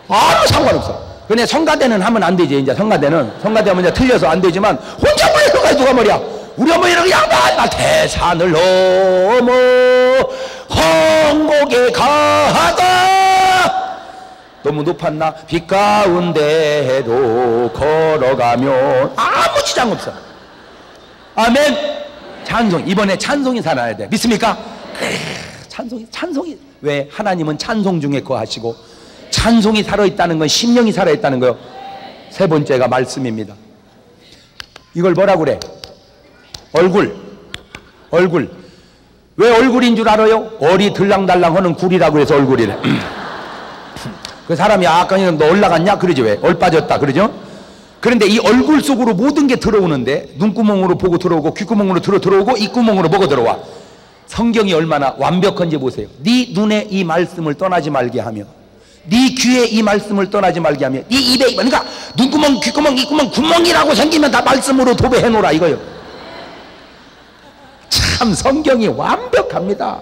아무 상관없어. 근데 성가대는 하면 안 되지. 이제 성가대는 성가대하면 이제 틀려서 안 되지만 혼자 불러가 누가 말이야. 우리 어머니는 그냥 나 태산을 넘어 홍곡에 가다. 너무 높았나? 빛 가운데로 걸어가면 아무 지장 없어. 아멘. 찬송. 이번에 찬송이 살아야 돼. 믿습니까? 찬송이 왜? 하나님은 찬송 중에 거하시고 찬송이 살아있다는 건 심령이 살아있다는 거요. 세 번째가 말씀입니다. 이걸 뭐라 그래? 얼굴. 왜 얼굴인 줄 알아요? 얼이 들랑달랑 하는 굴이라고 해서 얼굴이래. 그 사람이 아까 너 올라갔냐? 그러지. 왜? 얼 빠졌다 그러죠? 그런데 이 얼굴 속으로 모든 게 들어오는데 눈구멍으로 보고 들어오고 귓구멍으로 들어오고 입구멍으로 보고 들어와. 성경이 얼마나 완벽한지 보세요. 네 눈에 이 말씀을 떠나지 말게 하며 네 귀에 이 말씀을 떠나지 말게 하며 네 입에, 그러니까 눈구멍 귓구멍 입구멍 구멍이라고 생기면 다 말씀으로 도배해 놓으라 이거요. 참 성경이 완벽합니다.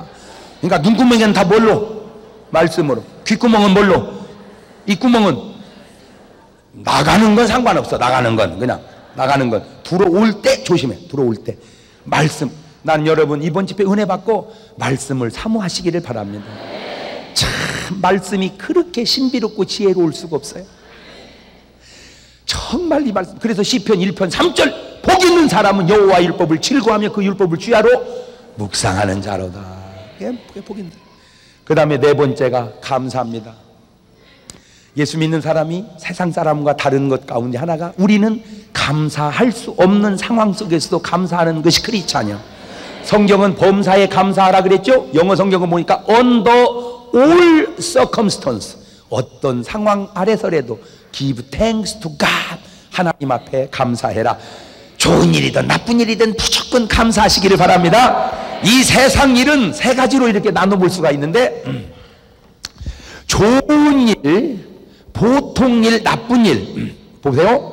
그러니까 눈구멍에는 다 뭘로? 말씀으로. 귓구멍은 뭘로? 입구멍은 나가는 건 상관없어. 나가는 건 그냥 나가는 건 들어올 때 조심해. 들어올 때 말씀. 난 여러분 이번 집회 은혜 받고 말씀을 사모하시기를 바랍니다. 참 말씀이 그렇게 신비롭고 지혜로울 수가 없어요. 정말 이 말씀. 그래서 시편 1편 3절 복 있는 사람은 여호와 율법을 즐거워하며 그 율법을 주야로 묵상하는 자로다. 그게 복 있는. 그 다음에 네 번째가 감사합니다. 예수 믿는 사람이 세상 사람과 다른 것 가운데 하나가 우리는 감사할 수 없는 상황 속에서도 감사하는 것이 크리스찬이야. 성경은 범사에 감사하라 그랬죠. 영어 성경은 보니까 under all circumstance, 어떤 상황 아래서라도 give thanks to God, 하나님 앞에 감사해라. 좋은 일이든 나쁜 일이든 무조건 감사하시기를 바랍니다. 이 세상 일은 세 가지로 이렇게 나눠볼 수가 있는데 좋은 일, 보통 일, 나쁜 일. 보세요.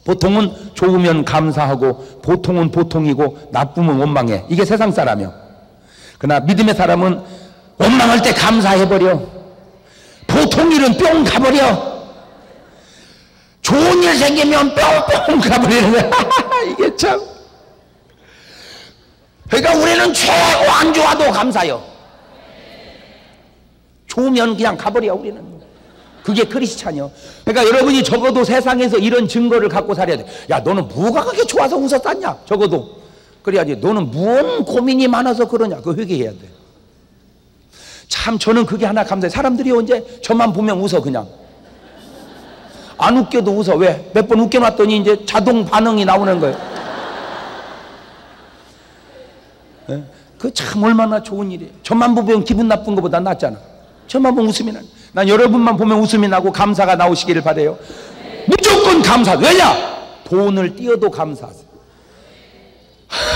보통은 좋으면 감사하고 보통은 보통이고 나쁘면 원망해. 이게 세상 사람이요. 그러나 믿음의 사람은 원망할 때 감사해버려. 보통 일은 뿅 가버려. 좋은 일 생기면 뿅뿅 가버리는 거야. 이게 참. 그러니까 우리는 최고 안 좋아도 감사해요. 좋으면 그냥 가버려 우리는. 그게 크리스찬이요. 그러니까 여러분이 적어도 세상에서 이런 증거를 갖고 살아야 돼. 야, 너는 뭐가 그렇게 좋아서 웃었었냐? 적어도. 그래야지. 너는 뭔 고민이 많아서 그러냐? 그거 회개해야 돼. 참 저는 그게 하나 감사해. 사람들이 언제 저만 보면 웃어 그냥. 안 웃겨도 웃어. 왜? 몇 번 웃겨놨더니 이제 자동 반응이 나오는 거예요. 네? 그 참 얼마나 좋은 일이에요. 저만 보면 기분 나쁜 것보다 낫잖아. 저만 보면 웃음이 나. 난 여러분만 보면 웃음이 나고 감사가 나오시기를 바라요. 무조건 감사. 왜냐? 돈을 띄어도 감사하세요.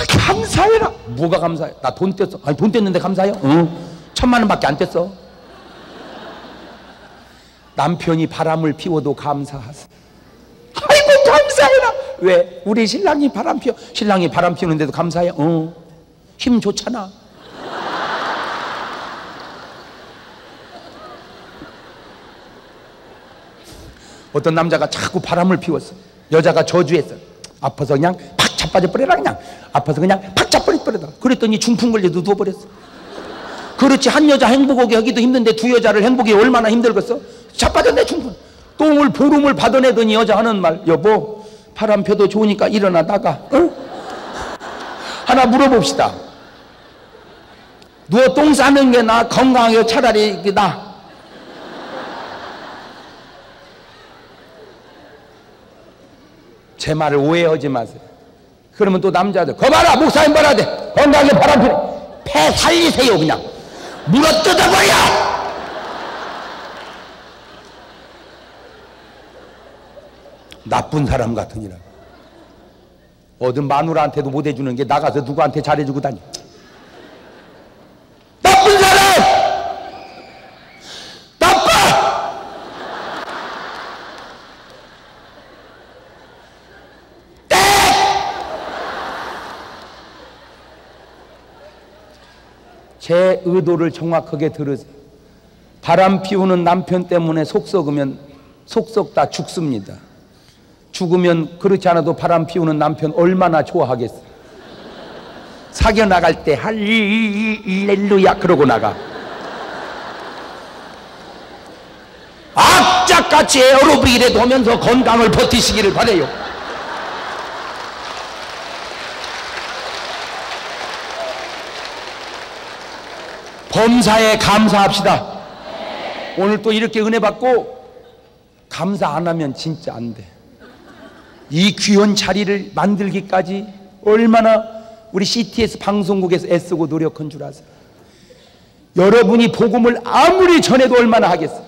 감사해라. 뭐가 감사해? 나 돈 뗐어. 아니 돈 뗐는데 감사해요? 응. 1000만 원밖에 안 뗐어. 남편이 바람을 피워도 감사하세요. 아이고 감사해라. 왜? 우리 신랑이 바람 피워. 신랑이 바람 피우는데도 감사해? 힘 좋잖아. 어떤 남자가 자꾸 바람을 피웠어. 여자가 저주했어. 아파서 그냥 팍 자빠져 버려라. 그냥 아파서 그냥 팍 자빠져 버려라. 그랬더니 중풍 걸려도 누워버렸어. 그렇지, 한 여자 행복하게 하기도 힘든데 두 여자를 행복하게 얼마나 힘들겠어? 자빠졌네 중풍. 똥을 보름을 받아내더니 여자 하는 말, 여보 바람 펴도 좋으니까 일어나 나가. 하나 물어봅시다. 누워 똥 싸는 게 나, 건강하게 차라리 나? 제 말을 오해하지 마세요. 그러면 또 남자들, 거 봐라 목사님 뭐라 돼, 건강하게 바람 피네. 폐 살리세요. 그냥 물어 뜯어버려. 나쁜 사람 같으니라. 어떤 마누라한테도 못 해주는 게 나가서 누구한테 잘해주고 다녀. 나쁜 사람! 나빠! 땡! 제 의도를 정확하게 들으세요. 바람 피우는 남편 때문에 속 썩으면 속 썩다 죽습니다. 죽으면 그렇지 않아도 바람 피우는 남편 얼마나 좋아하겠어요. 사겨 나갈 때 할렐루야 그러고 나가. 악착같이 에어로빅이라도 하면서 건강을 버티시기를 바라요. 범사에 감사합시다. 오늘 또 이렇게 은혜 받고 감사 안 하면 진짜 안 돼. 이 귀한 자리를 만들기까지 얼마나 우리 CTS 방송국에서 애쓰고 노력한 줄 아세요? 여러분이 복음을 아무리 전해도 얼마나 하겠어요?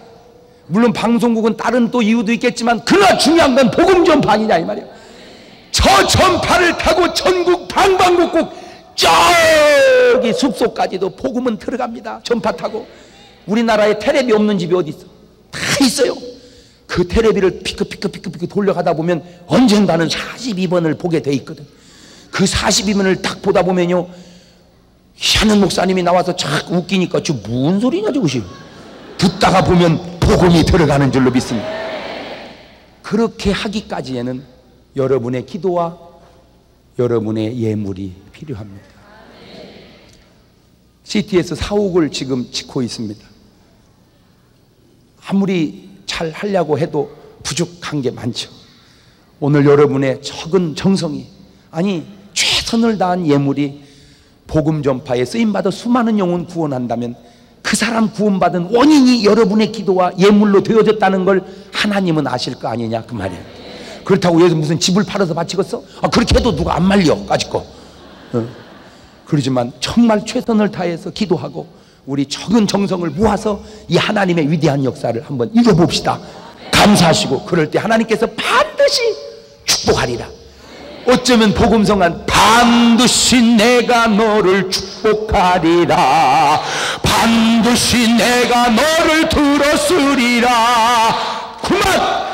물론 방송국은 다른 또 이유도 있겠지만 그러나 중요한 건 복음 전파 아니냐 이 말이에요. 저 전파를 타고 전국 방방곡곡 저기 숲속까지도 복음은 들어갑니다. 전파 타고. 우리나라에 텔레비 없는 집이 어디 있어? 다 있어요. 그 텔레비를 피크피크 돌려가다 보면 언젠가는 42번을 보게 돼 있거든. 그 42번을 딱 보다 보면요, 하는 목사님이 나와서 착 웃기니까 저 무슨 소리냐 저것이. 듣다가 보면 복음이 들어가는 줄로 믿습니다. 그렇게 하기까지에는 여러분의 기도와 여러분의 예물이 필요합니다. CTS 사옥을 지금 짓고 있습니다. 아무리 잘 하려고 해도 부족한 게 많죠. 오늘 여러분의 적은 정성이, 아니 최선을 다한 예물이 복음 전파에 쓰임받아 수많은 영혼 구원한다면 그 사람 구원받은 원인이 여러분의 기도와 예물로 되어졌다는 걸 하나님은 아실 거 아니냐 그 말이에요. 그렇다고 여기서 무슨 집을 팔아서 바치겠어? 그렇게 해도 누가 안 말려 까짓거. 그러지만 정말 최선을 다해서 기도하고 우리 적은 정성을 모아서 이 하나님의 위대한 역사를 한번 읽어봅시다. 감사하시고 그럴 때 하나님께서 반드시 축복하리라. 어쩌면 복음성한 반드시 내가 너를 축복하리라, 반드시 내가 너를 들었으리라. 그만!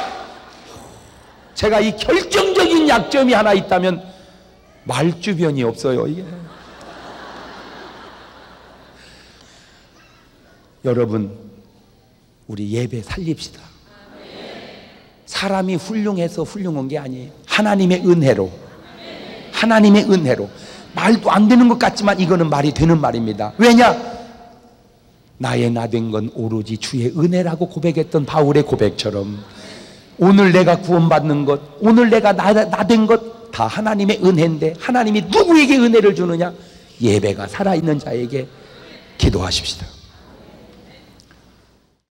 제가 이 결정적인 약점이 하나 있다면 말주변이 없어요. 이게 여러분, 우리 예배 살립시다. 사람이 훌륭해서 훌륭한 게 아니에요. 하나님의 은혜로, 하나님의 은혜로. 말도 안 되는 것 같지만 이거는 말이 되는 말입니다. 왜냐? 나의 나된 건 오로지 주의 은혜라고 고백했던 바울의 고백처럼 오늘 내가 구원받는 것, 오늘 내가 나된 것 다 하나님의 은혜인데, 하나님이 누구에게 은혜를 주느냐? 예배가 살아있는 자에게. 기도하십시다.